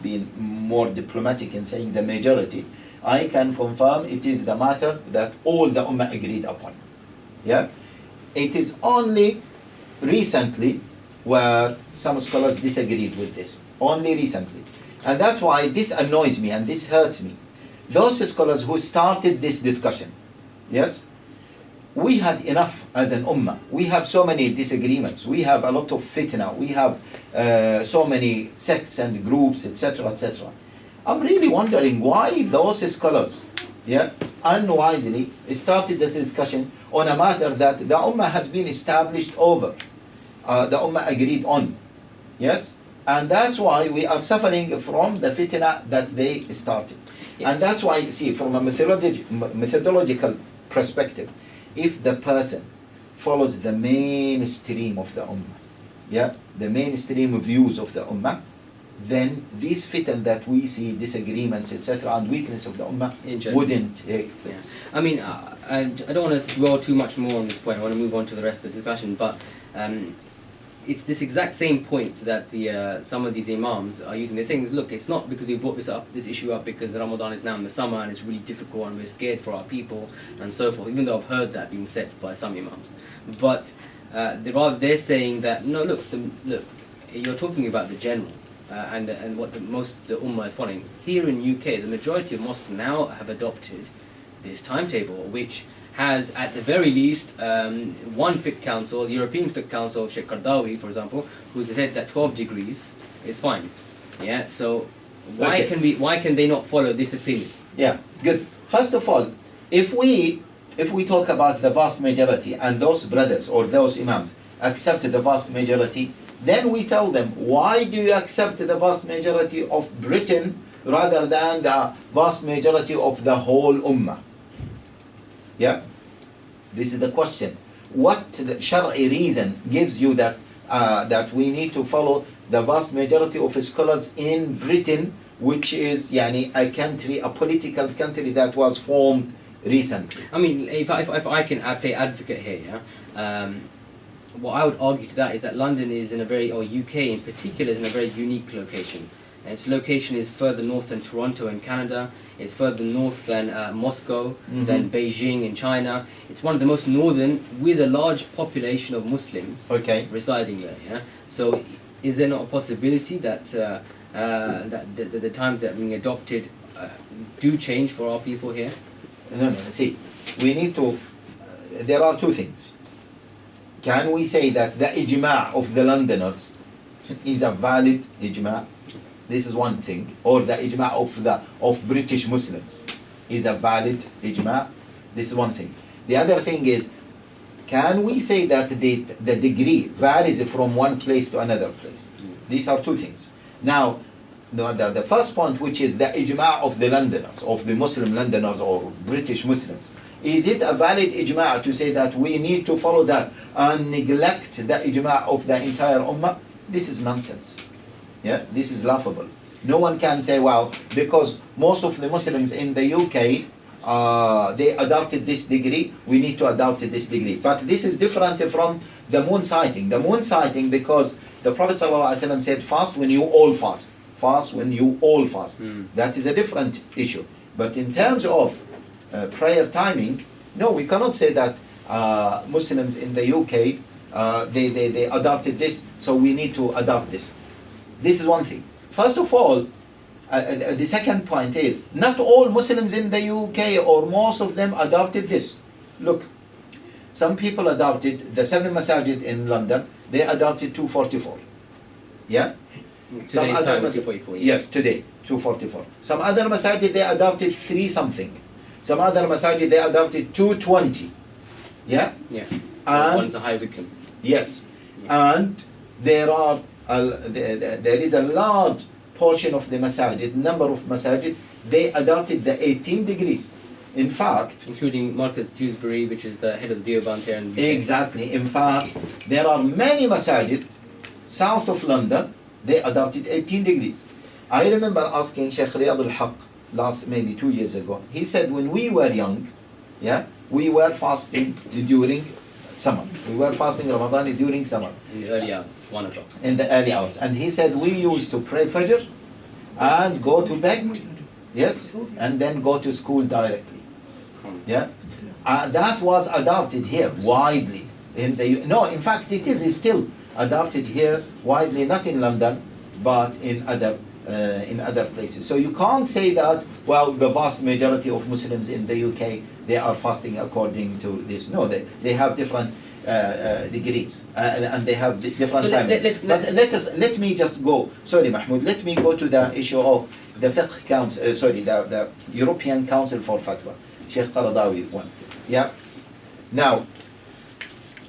being more diplomatic in saying the majority, I can confirm it is the matter that all the Ummah agreed upon. Yeah? It is only recently where some scholars disagreed with this. Only recently. And that's why this annoys me and this hurts me. Those scholars who started this discussion, yes, we had enough as an ummah. We have so many disagreements. We have a lot of fitna. We have so many sects and groups, etc., etc. I'm really wondering why those scholars, unwisely started this discussion on a matter that the ummah has been established over. The ummah agreed on, yes, and that's why we are suffering from the fitna that they started. And that's why, see, from a methodological perspective, if the person follows the mainstream of the ummah, the mainstream views of the ummah, then these fitan that we see, disagreements, etc., and weakness of the ummah wouldn't take place. I mean, I don't want to dwell too much more on this point. I want to move on to the rest of the discussion, but it's this exact same point that some of these imams are using. They're saying, look, it's not because we brought this issue up because Ramadan is now in the summer and it's really difficult and we're scared for our people and so forth, even though I've heard that being said by some imams. But they're saying that, no, look, you're talking about the general and what most of the ummah is following. Here in UK, the majority of mosques now have adopted this timetable, which has, at the very least, one fiqh council, the European fiqh council of Sheikh, for example, who said that 12 degrees is fine. Yeah. So why can they not follow this opinion? Yeah. Good. First of all, if we talk about the vast majority and those brothers or those imams accept the vast majority, then we tell them, why do you accept the vast majority of Britain rather than the vast majority of the whole ummah? Yeah, this is the question. What Shar'i reason gives you that that we need to follow the vast majority of scholars in Britain, which is a country, a political country that was formed recently? I mean, if I can play advocate here, what I would argue to that is that London is in a very, or UK in particular, is in a very unique location. And its location is further north than Toronto in Canada. It's further north than Moscow, than Beijing in China. It's one of the most northern, with a large population of Muslims residing there. Yeah. So, is there not a possibility that that the times that are being adopted do change for our people here? No. See, we need to. There are two things. Can we say that the ijma' of the Londoners is a valid ijma'? This is one thing. Or the ijma' of British Muslims is a valid ijma'? This is one thing. The other thing is, can we say that the degree varies from one place to another place? These are two things. Now, the first point, which is the ijma' of the Londoners, of the Muslim Londoners or British Muslims, is it a valid ijma' to say that we need to follow that and neglect the ijma' of the entire ummah? This is nonsense. Yeah, this is laughable. No one can say, well, because most of the Muslims in the UK, they adopted this degree, we need to adopt this degree. But this is different from the moon sighting. The moon sighting, because the Prophet ﷺ said, fast when you all fast. Fast when you all fast. That is a different issue. But in terms of prayer timing, no, we cannot say that Muslims in the UK, they adopted this, so we need to adopt this. This is one thing. First of all, the second point is, not all Muslims in the UK or most of them adopted this. Look, some people adopted the 7 masajid in London, they adopted 244. Yeah? Today's time is 244. Yes, today, 244. Some other masajid, they adopted 3 something. Some other masajid, they adopted 220. Yeah? Yeah. And one's a high Wickham. Yes. And there is a large portion of the masajid, number of masajid, they adopted the 18 degrees. In fact, including Marcus Dewsbury, which is the head of the Deoband here in the UK. exactly. In fact, there are many masajid south of London, they adopted 18 degrees. I remember asking Sheikh Riyad al-Haq last maybe 2 years ago. He said when we were young, we were fasting during summer. We were fasting Ramadan during summer. In the early hours, 1 o'clock. In the early hours. And he said we used to pray Fajr and go to bed, yes, and then go to school directly. That was adopted here widely. In fact, it is still adopted here widely, not in London, but in other places. So you can't say that, well, the vast majority of Muslims in the UK, they are fasting according to this. No, they have different degrees and they have different timings. Let me just go. Sorry, Mahmoud. Let me go to the issue of the Fiqh Council. The European Council for Fatwa. Sheikh Qaradawi one. Now,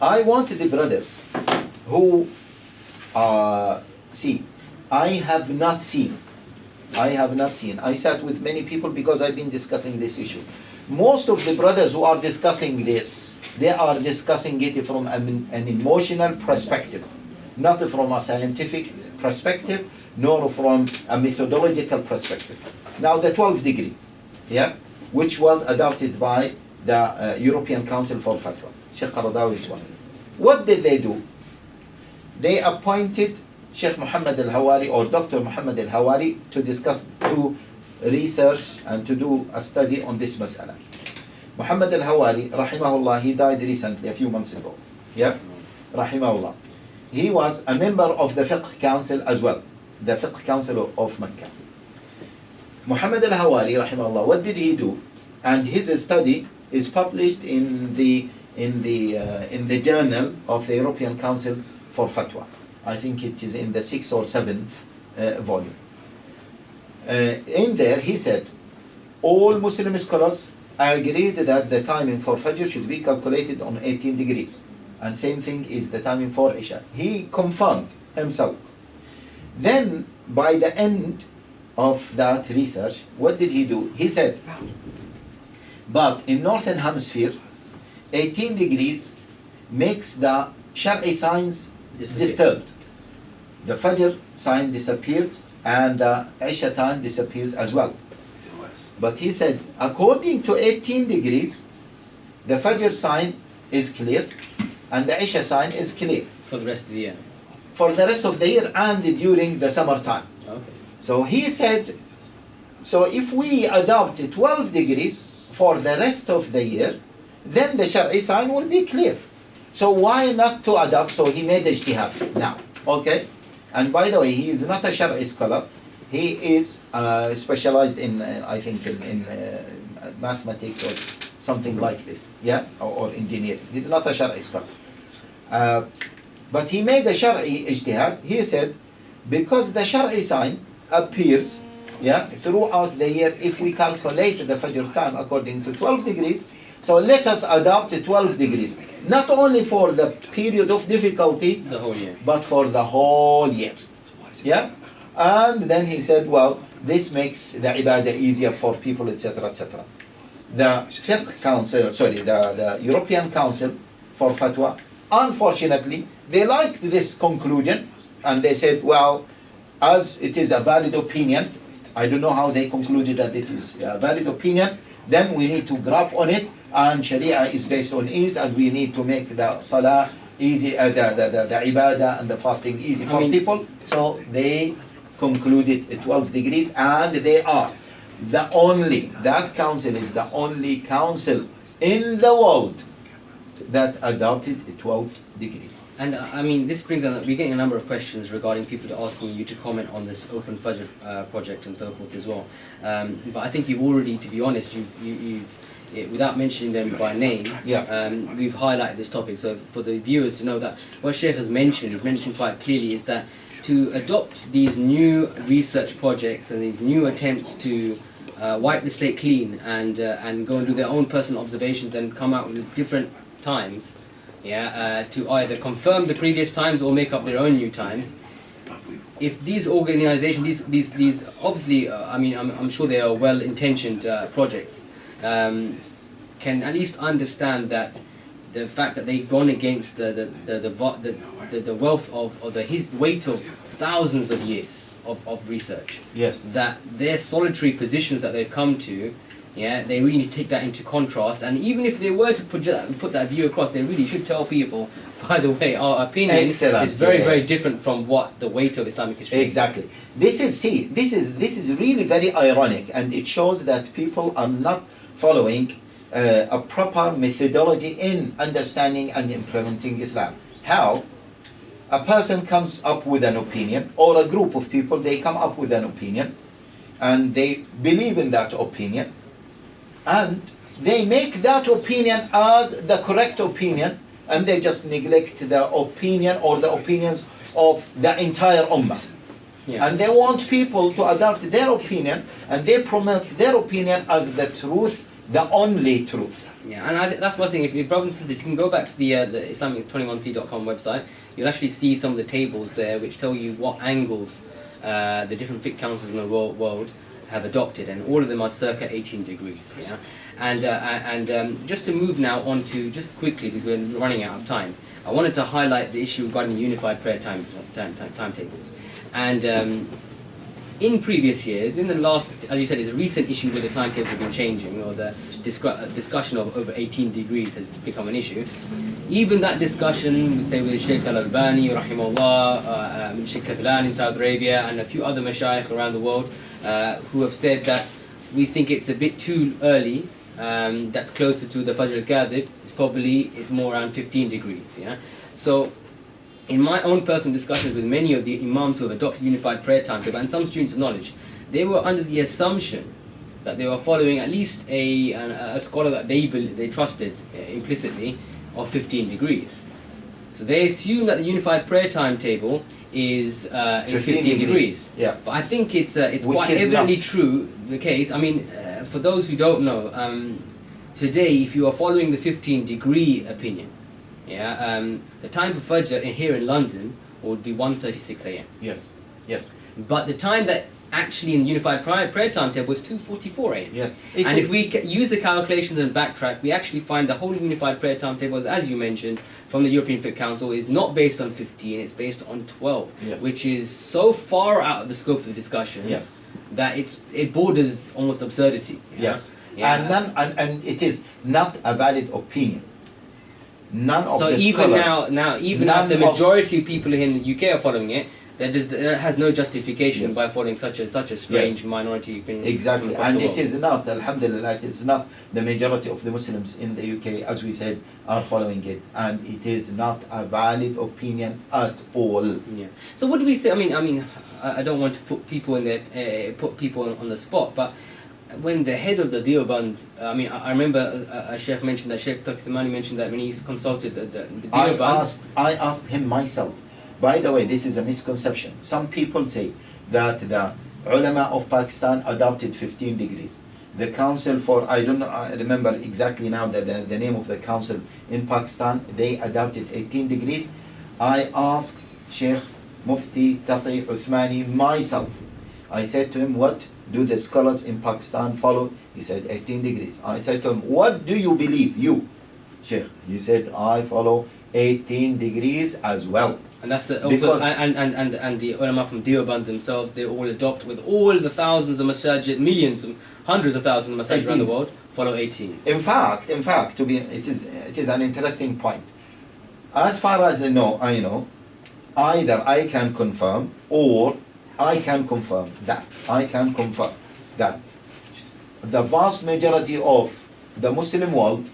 I want the brothers who see. I have not seen. I sat with many people because I've been discussing this issue. Most of the brothers who are discussing this, they are discussing it from an emotional perspective, not from a scientific perspective, nor from a methodological perspective. Now the 12 degree, which was adopted by the European Council for Fatwa, Sheikh Qaradawi is one. What did they do? They appointed Sheikh Muhammad al-Hawari or Dr. Muhammad al-Hawari to discuss, to research and to do a study on this mas'ala. Muhammad al-Hawari, rahimahullah, he died recently, a few months ago. Rahimahullah. He was a member of the Fiqh Council as well, the Fiqh Council of Mecca. Muhammad al-Hawari, rahimahullah, what did he do? And his study is published in the journal of the European Council for Fatwa. I think it is in the 6th or 7th volume. In there he said, all Muslim scholars agreed that the timing for Fajr should be calculated on 18 degrees. And same thing is the timing for Isha. He confirmed himself. Then by the end of that research, what did he do? He said, but in Northern Hemisphere, 18 degrees makes the Shar'i signs disturbed. The Fajr sign disappears and the Isha time disappears as well. But he said, according to 18 degrees, the Fajr sign is clear and the Isha sign is clear. For the rest of the year? For the rest of the year and during the summertime. Okay. So he said, so if we adopt 12 degrees for the rest of the year, then the Shar'i sign will be clear. So why not to adopt? So he made ijtihad now. Okay? And by the way, he is not a Shar'i scholar. He is specialized in, I think, in mathematics or something like this. Or engineering. He's not a Shar'i scholar. But he made a Shar'i ijtihad. He said, because the Shar'i sign appears throughout the year, if we calculate the Fajr time according to 12 degrees, so let us adopt 12 degrees. Not only for the period of difficulty, the whole year, but for the whole year. And then he said, well, this makes the ibadah easier for people, etc., etc. The Fiqh Council, the European Council for Fatwa, unfortunately, they liked this conclusion, and they said, well, as it is a valid opinion, I don't know how they concluded that it is a valid opinion, then we need to grab on it, and Sharia is based on ease, and we need to make the Salah easy, the Ibadah and the fasting easy for people. So they concluded 12 degrees, and they are that council is the only council in the world that adopted 12 degrees. And I mean, this brings on, we're getting a number of questions regarding people asking you to comment on this Open Fajr project and so forth as well. But I think you've already, to be honest, you've without mentioning them by name, we've highlighted this topic. So for the viewers to know that what Sheikh has mentioned, he's mentioned quite clearly, is that to adopt these new research projects and these new attempts to wipe the slate clean and go and do their own personal observations and come out with different times, to either confirm the previous times or make up their own new times. If these organizations, these obviously, I'm sure they are well-intentioned projects, can at least understand that the fact that they've gone against the wealth of the weight of thousands of years of research. Yes. That their solitary positions that they've come to, they really need to take that into contrast. And even if they were to put that view across, they really should tell people, by the way, our opinion is very different from what the weight of Islamic history is. Exactly. This is really very ironic, and it shows that people are not following a proper methodology in understanding and implementing Islam. How? A person comes up with an opinion, or a group of people, they come up with an opinion, and they believe in that opinion, and they make that opinion as the correct opinion, and they just neglect the opinion or the opinions of the entire ummah. Yeah. And they want people to adopt their opinion, and they promote their opinion as the truth, the only truth. Yeah, and that's one thing. If your brothers and sisters, if you can go back to the Islamic21c.com website, you'll actually see some of the tables there which tell you what angles the different fiqh councils in the world have adopted, and all of them are circa 18 degrees. Yeah, and just to move now on to, just quickly because we're running out of time, I wanted to highlight the issue regarding the unified prayer timetables. And in previous years, in the last, as you said, it's a recent issue where the timetables have been changing, or the discussion of over 18 degrees has become an issue. Even that discussion, we say with Sheikh Al-Albani, rahimahullah, Sheikh Kathlan in Saudi Arabia, and a few other mashayikh around the world, who have said that we think it's a bit too early, that's closer to the Fajr al-Kadhib, it's more around 15 degrees. Yeah. So, in my own personal discussions with many of the imams who have adopted unified prayer timetable, and some students of knowledge, they were under the assumption that they were following at least a scholar that they trusted implicitly of 15 degrees. So they assume that the unified prayer timetable is 15 degrees. Yeah. But I think it's quite evidently true, the case. I mean, for those who don't know, today if you are following the 15 degree opinion, the time for Fajr here in London would be 1:36 a.m. Yes, yes. But the time that actually in the unified prayer timetable was 2:44 a.m. Yes. And if we use the calculations and backtrack, we actually find the whole unified prayer timetable, as you mentioned, from the European Fiqh Council, is not based on 15, it's based on 12, yes, which is so far out of the scope of the discussion, yes, that it borders almost absurdity. Yes. Yeah. And it is not a valid opinion. None of the scholars. Now, even if the majority of people here in the UK are following it, that has no justification, yes, by following such a strange, yes, minority opinion. Exactly, and it is not, alhamdulillah, it is not the majority of the Muslims in the UK, as we said, are following it, and it is not a valid opinion at all. Yeah. So what do we say? I mean, I don't want to put people on the spot, but when the head of the Deoband, I remember a Sheikh mentioned that, Sheikh Taqi mentioned that when he consulted the Deoband. I asked him myself. By the way, this is a misconception. Some people say that the ulama of Pakistan adopted 15 degrees. The council for, I remember exactly now the name of the council in Pakistan, they adopted 18 degrees. I asked Sheikh Mufti Taqi Uthmani myself. I said to him, what do the scholars in Pakistan follow? He said 18 degrees. I said to him, what do you believe, you, Sheikh? He said, I follow 18 degrees as well. And that's also, and the ulama from Deoband themselves, they all adopt, with all the thousands of masajid, millions, hundreds of thousands of masajid around the world, follow 18. In fact, it is an interesting point. As far as I know, either I can confirm or I can confirm that the vast majority of the Muslim world,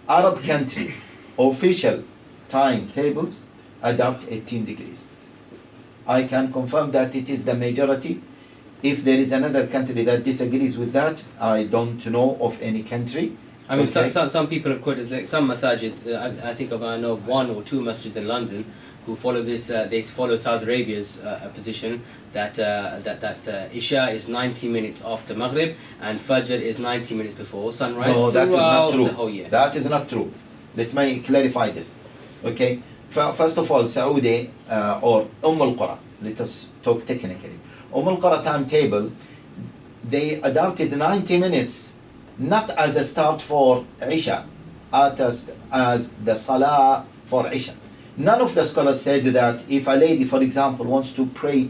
Arab countries, official timetables adopt 18 degrees. I can confirm that it is the majority. If there is another country that disagrees with that, I don't know of any country. I mean, okay, some people have quoted, like some masajid, I know of one or two masjids in London who follow this, they follow Saudi Arabia's position that Isha is 90 minutes after Maghrib and Fajr is 90 minutes before sunrise. No, that is not true. The whole year. That is not true. Let me clarify this. Okay, first of all, Saudi or al-Qura, let us talk technically. al-Qura timetable, they adopted 90 minutes not as a start for Isha, as the Salah for Isha. None of the scholars said that if a lady, for example, wants to pray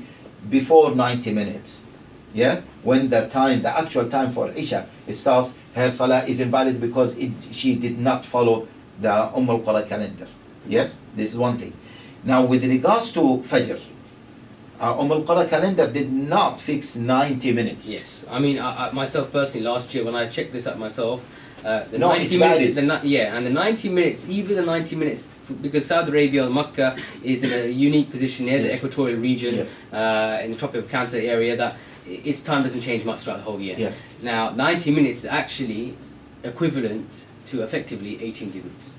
before 90 minutes, yeah, when the actual time for Isha starts, her Salah is invalid because she did not follow the al-Qura calendar. Yes, this is one thing. Now, with regards to Fajr, al-Qura calendar did not fix 90 minutes. Yes, I mean, I myself personally, last year when I checked this out myself, the No, 90 it minutes, varies. and the 90 minutes, even the 90 minutes, because Saudi Arabia or Mecca is in a unique position near the Yes. equatorial region, Yes. in the Tropic of Cancer area, that its time doesn't change much throughout the whole year. Yes. Now, 90 minutes is actually equivalent to effectively 18 degrees.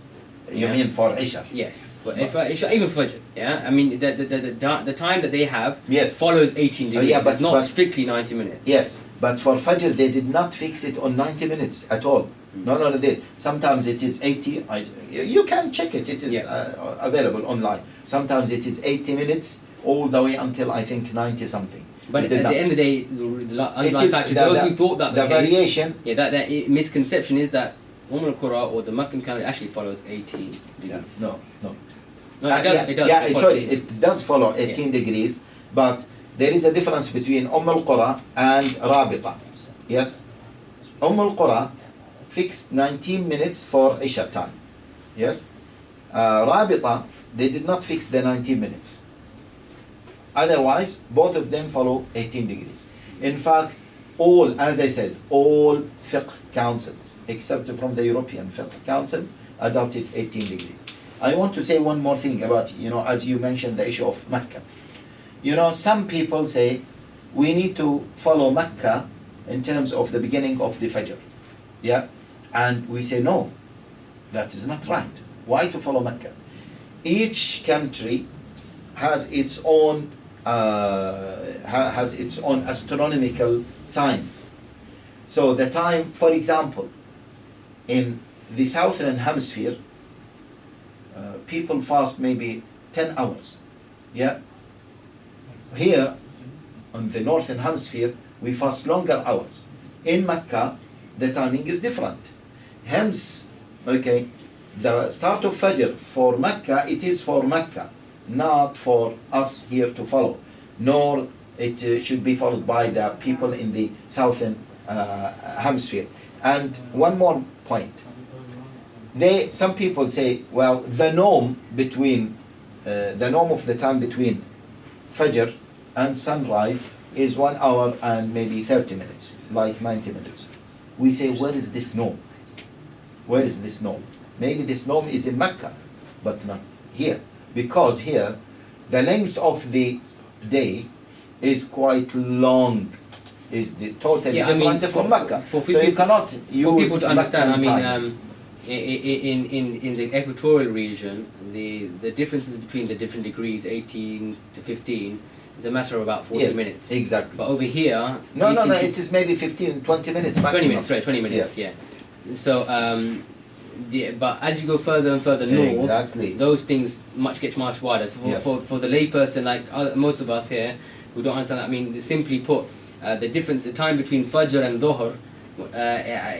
You Yeah. mean for Isha? Yes, even for Fajr. Yeah, I mean the time that they have Yes. follows 18 degrees. yeah, but- it's not but- strictly 90 minutes. Yes, but for Fajr they did not fix it on 90 minutes at all. No, they did. Sometimes it is 80. You can check it. It is Yeah. available online. Sometimes it is 80 minutes all the way until I think 90 something. But It at did not. the end of the day, the It underlying is factor, those who thought that the the case, variation. yeah, that misconception is that al-Qura or the Meccan calendar actually follows 18 degrees. No. No, it does. It does. Yeah, It follows sorry, 18. it does follow 18 degrees, but there is a difference between al-Qura and Rabita. Yes, al-Qura fixed 19 minutes for Isha time. Yes, Rabita, they did not fix the 19 minutes. Otherwise, both of them follow 18 degrees. In fact, as I said, all fiqh councils, except from the European Fiqh Council, adopted 18 degrees. I want to say one more thing about, as you mentioned, the issue of Mecca. Some people say we need to follow Mecca in terms of the beginning of the Fajr. Yeah? And we say no, that is not right. Why to follow Mecca? Each country has its own astronomical signs. So the time, for example, in the southern hemisphere, people fast maybe 10 hours. Yeah. Here, on the northern hemisphere, we fast longer hours. In Mecca, the timing is different. Hence, okay, the start of Fajr for Mecca, it is for Mecca, not for us here to follow, nor it should be followed by the people in the southern hemisphere. And one more point. Some people say, well, the norm of the time between Fajr and sunrise is 1 hour and maybe 30 minutes, like 90 minutes. We say, where is this norm? Where is this norm? Maybe this norm is in Mecca, but not here. Because here, the length of the day is quite long, is totally different from Mecca. So you cannot use for people to understand, Meccan I time. mean, in the equatorial region, the differences between the different degrees, 18 to 15, is a matter of about 40 Yes, minutes. exactly. But over here... No, it is maybe 15, 20 minutes maximum. 20 minutes, right, 20 minutes, yeah. So, but as you go further and further north, Exactly. those things get much wider. So Yes. for the layperson, like most of us here, who don't understand that, I mean, simply put, the time between Fajr and Dhuhr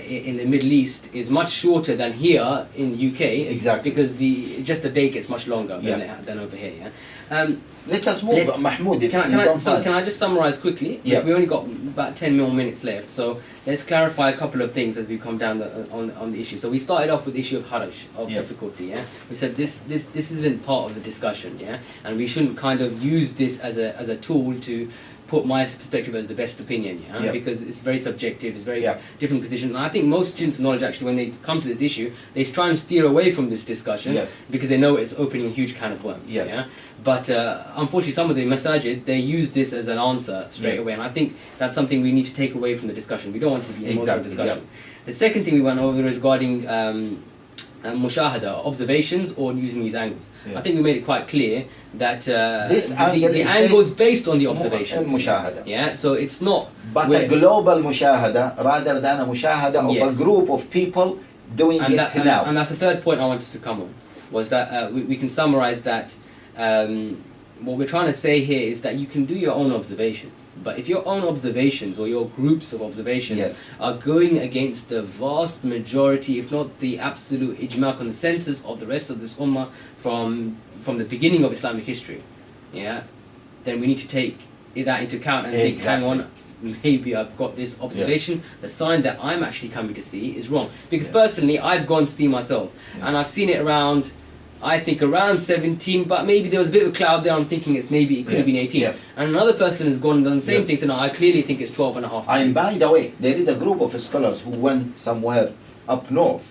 in the Middle East is much shorter than here in UK. Exactly. Because just the day gets much longer Yeah. than over here. Yeah. Let us move, Mahmoud, if you don't mind. Can I just summarize quickly? Yeah. We only got about 10 more minutes left, so let's clarify a couple of things as we come down on the issue. So we started off with the issue of harash, of Yeah. difficulty. Yeah, we said this isn't part of the discussion. Yeah, and we shouldn't kind of use this as a tool to put my perspective as the best opinion, Yeah. because it's very subjective, it's very Yeah. different position. And I think most students of knowledge, actually, when they come to this issue, they try and steer away from this discussion Yes. because they know it's opening a huge can of worms. Yes. Yeah? But unfortunately, some of the masajid, they use this as an answer straight Yes. away, and I think that's something we need to take away from the discussion. We don't want it to be a emotional Exactly, discussion. The second thing we went over is regarding mushahada, observations, or using these angles. Yeah. I think we made it quite clear that This angle the is angle is based based on the observation. mushahada. Yeah, so it's not. But where- a global mushahada rather than a mushahada of Yes. a group of people doing and it that, now. and that's the third point I wanted to come on. was that we can summarize that what we're trying to say here is that you can do your own observations, but if your own observations or your groups of observations Yes. are going against the vast majority, if not the absolute ijma consensus of the rest of this ummah from the beginning of Islamic history, yeah, then we need to take that into account and think, hang on, maybe I've got this observation, the sign that I'm actually coming to see is wrong. Because personally, I've gone to see myself, and I've seen it around, I think around 17, but maybe there was a bit of a cloud there, I'm thinking it could have been 18. And another person has gone and done the same thing, so now I clearly think it's 12 and a half degrees. And by the way, there is a group of scholars who went somewhere up north,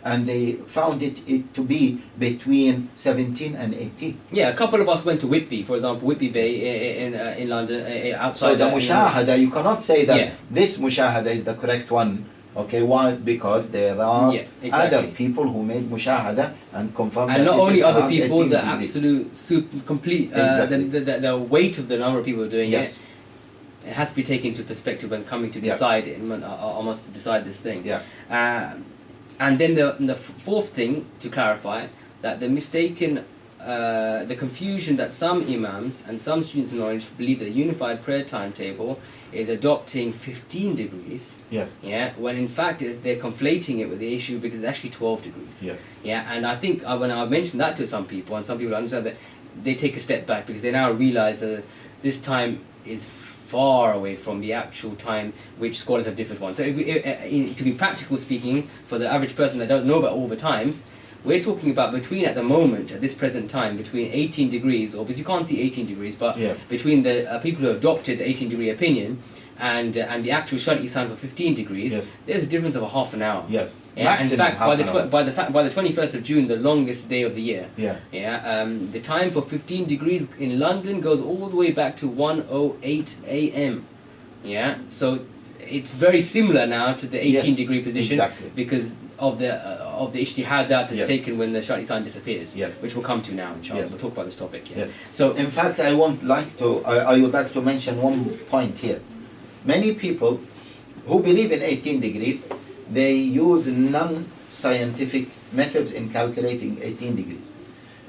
and they found it to be between 17 and 18. Yeah, a couple of us went to Whitby, for example, Whitby Bay in London, outside. So the mushahada, you cannot say that this mushahada is the correct one. Okay, why? Because there are other people who made mushahada and confirmed and that not it only is other around people, 18 the degrees. absolute, complete, the weight of the number of people doing it has to be taken into perspective when coming to decide it, almost decide this thing. And then the fourth thing to clarify, that the mistaken, the confusion that some imams and some students of knowledge believe that the unified prayer timetable is adopting 15 degrees. When in fact they're conflating it with the issue because it's actually 12 degrees. And I think when I mentioned that to some people, and some people understand that, they take a step back because they now realize that this time is far away from the actual time which scholars have differed on. So to be practical speaking, for the average person that don't know about all the times, we're talking about between, at the moment, at this present time, between 18 degrees, or because you can't see 18 degrees, but between the people who have adopted the 18 degree opinion and the actual Shari'i sign for 15 degrees, there's a difference of a half an hour. And in fact, by the 21st of June, the longest day of the year, the time for 15 degrees in London goes all the way back to 1:08 a.m. So it's very similar now to the 18 degree position because of the ijtihad that's taken when the Shari'i sign disappears, which we'll come to now, inshallah. We'll talk about this topic. So in fact, I would like to mention one point here. Many people who believe in 18 degrees, they use non-scientific methods in calculating 18 degrees.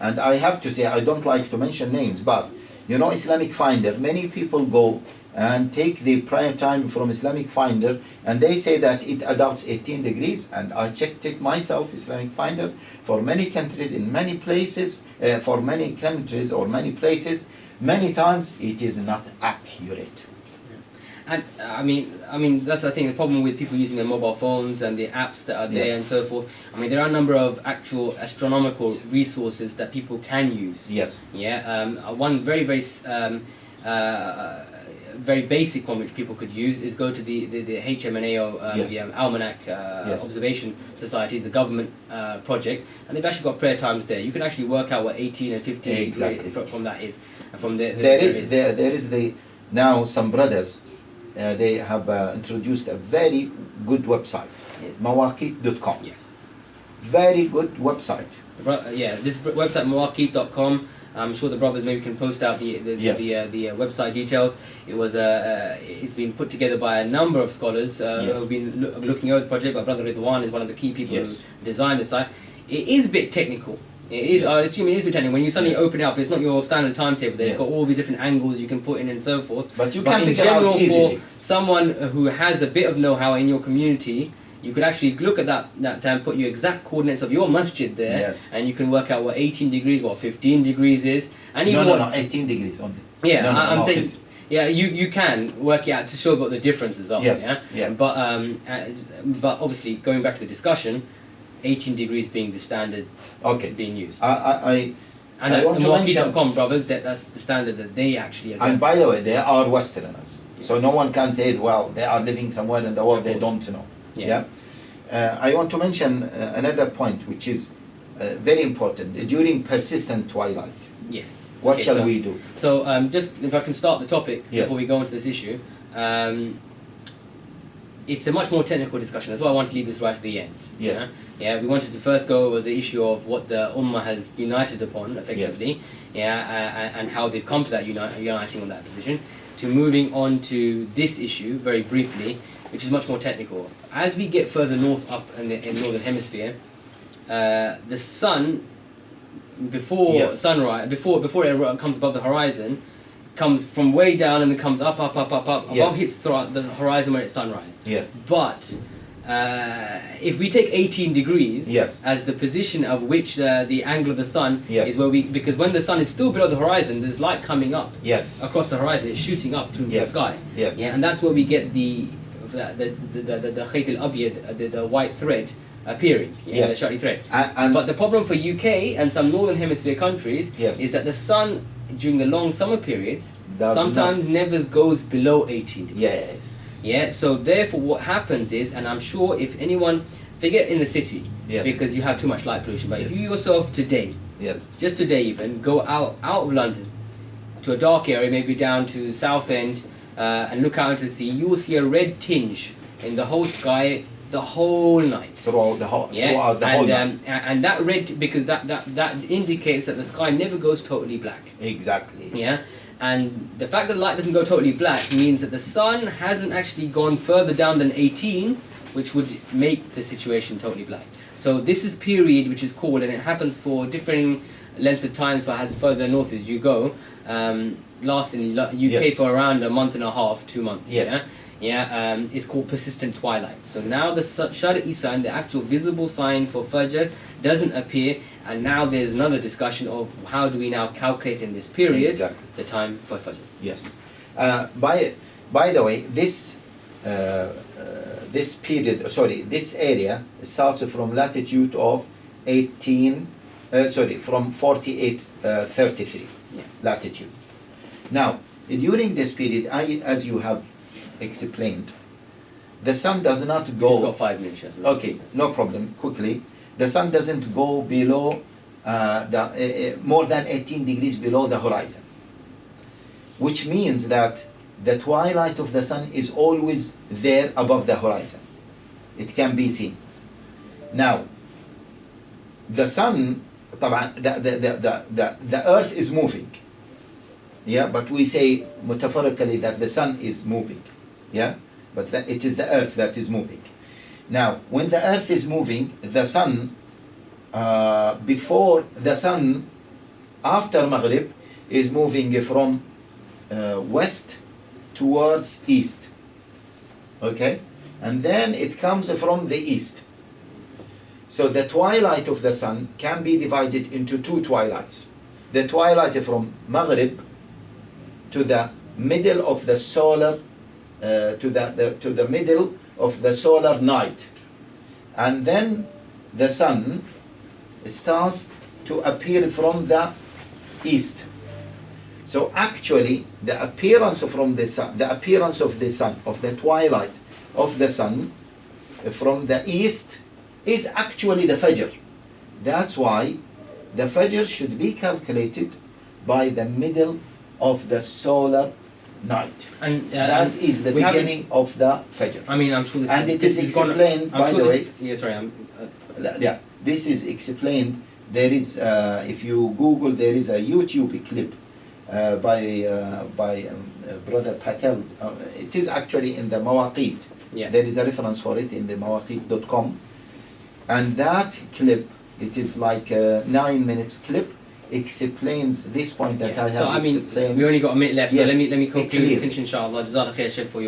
And I have to say, I don't like to mention names, but Islamic Finder, many people go and take the prayer time from Islamic Finder, and they say that it adopts 18 degrees, and I checked it myself, Islamic Finder, for many countries, in many places, for many countries or many places, many times it is not accurate. And I mean that's the thing. The problem with people using their mobile phones and the apps that are there and so forth. I mean, there are a number of actual astronomical resources that people can use. One very basic one which people could use is go to the HMNAO, the Almanac Observation Society, the government project, and they've actually got prayer times there. You can actually work out what 18 and 15 from that is. And from there is now some brothers. They have introduced a very good website, mawaqit.com. Very good website. This website mawaqit.com. I'm sure the brothers maybe can post out the website details. It was it's been put together by a number of scholars who have been looking over the project. But Brother Ridwan is one of the key people who designed the site. It is a bit technical. It is. I assume it is a bit technical. When you suddenly open it up, it's not your standard timetable there. It's got all the different angles you can put in and so forth. But you can figure out easily. For someone who has a bit of know-how in your community, you could actually look at that time, put your exact coordinates of your masjid there, and you can work out what 18 degrees, what 15 degrees is, and even no, 18 degrees only. I'm saying. Yeah, you can work it out to show what the differences are. But obviously, going back to the discussion, 18 degrees being the standard being used. And want to mention, brothers, that's the standard that they actually adopt. And by the way, they are Westerners. So no one can say, well, they are living somewhere in the world they don't know. I want to mention another point, which is very important. During persistent twilight, what shall we do? So just if I can start the topic before we go into this issue. It's a much more technical discussion. That's why I want to leave this right at the end. We wanted to first go over the issue of what the Ummah has united upon, effectively, and how they've come to that uniting on that position, to moving on to this issue very briefly, which is much more technical. As we get further north up in the Northern Hemisphere, the sun before Yes. sunrise, before it comes above the horizon, comes from way down and then comes up, Yes. above hits the horizon when it's sunrise. Yes. But if we take 18 degrees Yes. as the position of which the angle of the sun Yes. is where because when the sun is still below the horizon, there's light coming up Yes. across the horizon, it's shooting up through the Yes. sky. Yes. Yeah, and that's where we get the khayt al-abyad, the white thread appearing, Yes. the shiny thread. And But the problem for UK and some northern hemisphere countries Yes. is that the sun during the long summer periods Does sometimes never goes below 18 degrees. yes. Yeah, so therefore what happens is, and I'm sure if anyone, forget in the city, Yes. because you have too much light pollution, but Yes. if you yourself today, Yes. just today even, go out of London to a dark area, maybe down to Southend, and look out into the sea, you will see a red tinge in the whole sky the whole night. Throughout the whole Yeah, throughout the whole and night. and that red, because that indicates that the sky never goes totally black. Exactly. Yeah, and the fact that light doesn't go totally black means that the sun hasn't actually gone further down than 18, which would make the situation totally black. So this is period which is called, and it happens for differing lengths of times, but as further north as you go, lasts in UK Yes. for around a month and a half, 2 months. Yes. Yeah. Yeah, it's called persistent twilight. So now the Shari'i sign, the actual visible sign for Fajr, doesn't appear, and now there's another discussion of how do we now calculate in this period Exactly. the time for Fajr. Yes. By the way, this this period, this area starts from latitude of 4833 Yeah. latitude. Now, during this period, as you have explained, the sun does not It's go. got 5 minutes. Yes. Okay, no problem. Quickly, the sun doesn't go below more than 18 degrees below the horizon, which means that the twilight of the sun is always there above the horizon. It can be seen. Now, the sun, the earth is moving. Yeah, but we say metaphorically that the sun is moving. Yeah, but it is the earth that is moving. Now, when the earth is moving, the sun, before the sun, after Maghrib, is moving from west towards east. Okay? And then it comes from the east. So the twilight of the sun can be divided into 2 twilights. The twilight from Maghrib to the middle of the solar, to the middle of the solar night. And then the sun starts to appear from the east. So actually, the appearance from the sun, the appearance of the sun, of the twilight of the sun from the east is actually the Fajr. That's why the Fajr should be calculated by the middle of the solar night. And That is the we haven't- beginning of the Fajr. I mean, I'm sure this And is, it this is is gone- explained, I'm by sure the this- way. Yeah, sorry. Yeah, this is explained. There is, if you Google, there is a YouTube clip by Brother Patel. It is actually in the Mawaqit. Yeah. There is a reference for it in the mawaqit.com. And that clip, it is like a 9 minutes clip, explains this point that I have So I mean, explained. we only got a minute left, Yes, so let me conclude clear. and finish, inshallah. Jazakallah khair, Sheikh, for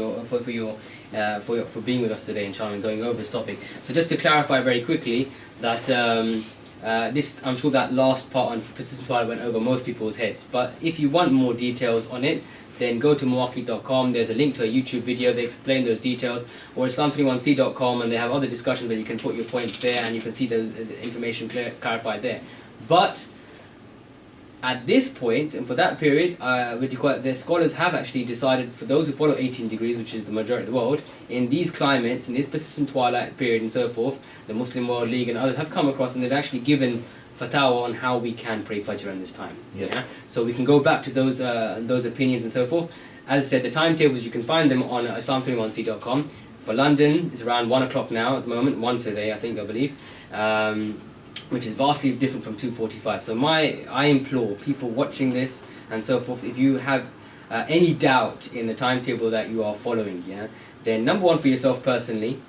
being with us today, inshallah, and going over this topic. So just to clarify very quickly that this, I'm sure that last part on persistent twilight went over most people's heads. But if you want more details on it, then go to muwaqit.com. There's a link to a YouTube video. They explain those details, or Islam21c.com, and they have other discussions where you can put your points there and you can see those information clarified there. But at this point, and for that period, the scholars have actually decided, for those who follow 18 degrees, which is the majority of the world, in these climates, in this persistent twilight period and so forth, the Muslim World League and others have come across, and they've actually given fatwa on how we can pray Fajr in this time. Yes. Yeah? So we can go back to those opinions and so forth. As I said, the timetables, you can find them on Islam21c.com. For London, it's around 1 o'clock now at the moment, 1 today, I believe. Which is vastly different from 2:45. So I implore people watching this and so forth, if you have any doubt in the timetable that you are following, yeah, then number one, for yourself personally,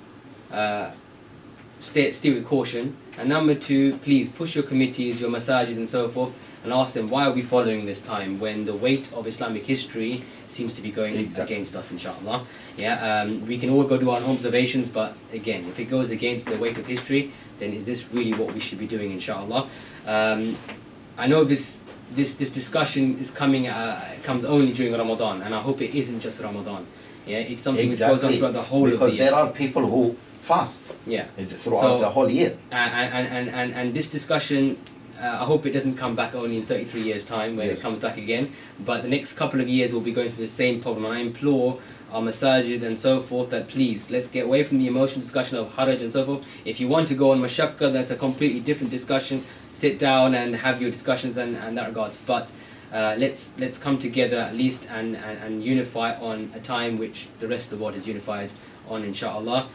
steer with caution. And number two, please push your committees, your massages and so forth, and ask them, why are we following this time when the weight of Islamic history seems to be going against us, inshallah. We can all go do our own observations, but again, if it goes against the weight of history, then is this really what we should be doing, inshallah? I know this discussion is comes only during Ramadan, and I hope it isn't just Ramadan. It's something which goes on throughout the whole of the year. Because there are people who fast throughout the whole year. And this discussion, I hope it doesn't come back only in 33 years' time when it comes back again. But the next couple of years we'll be going through the same problem. And I implore our masajid and so forth that please, let's get away from the emotional discussion of haraj and so forth. If you want to go on mashakka, that's a completely different discussion. Sit down and have your discussions and that regards. But let's come together at least and unify on a time which the rest of the world is unified on, inshallah.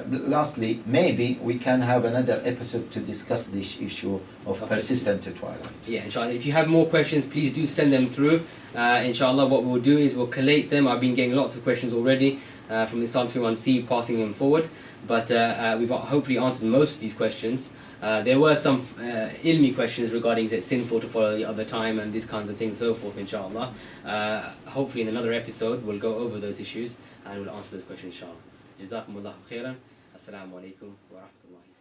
Lastly, maybe we can have another episode to discuss this issue of persistent twilight. Yeah, inshallah. If you have more questions, please do send them through. Inshallah, what we'll do is we'll collate them. I've been getting lots of questions already from the Islam 3.1c, passing them forward. But we've hopefully answered most of these questions. There were some ilmi questions regarding is it sinful to follow the other time and these kinds of things, so forth, inshallah. Hopefully in another episode we'll go over those issues and we'll answer those questions, inshallah. Jazakumullahu khairan. Assalamu alaikum wa rahmatullahi.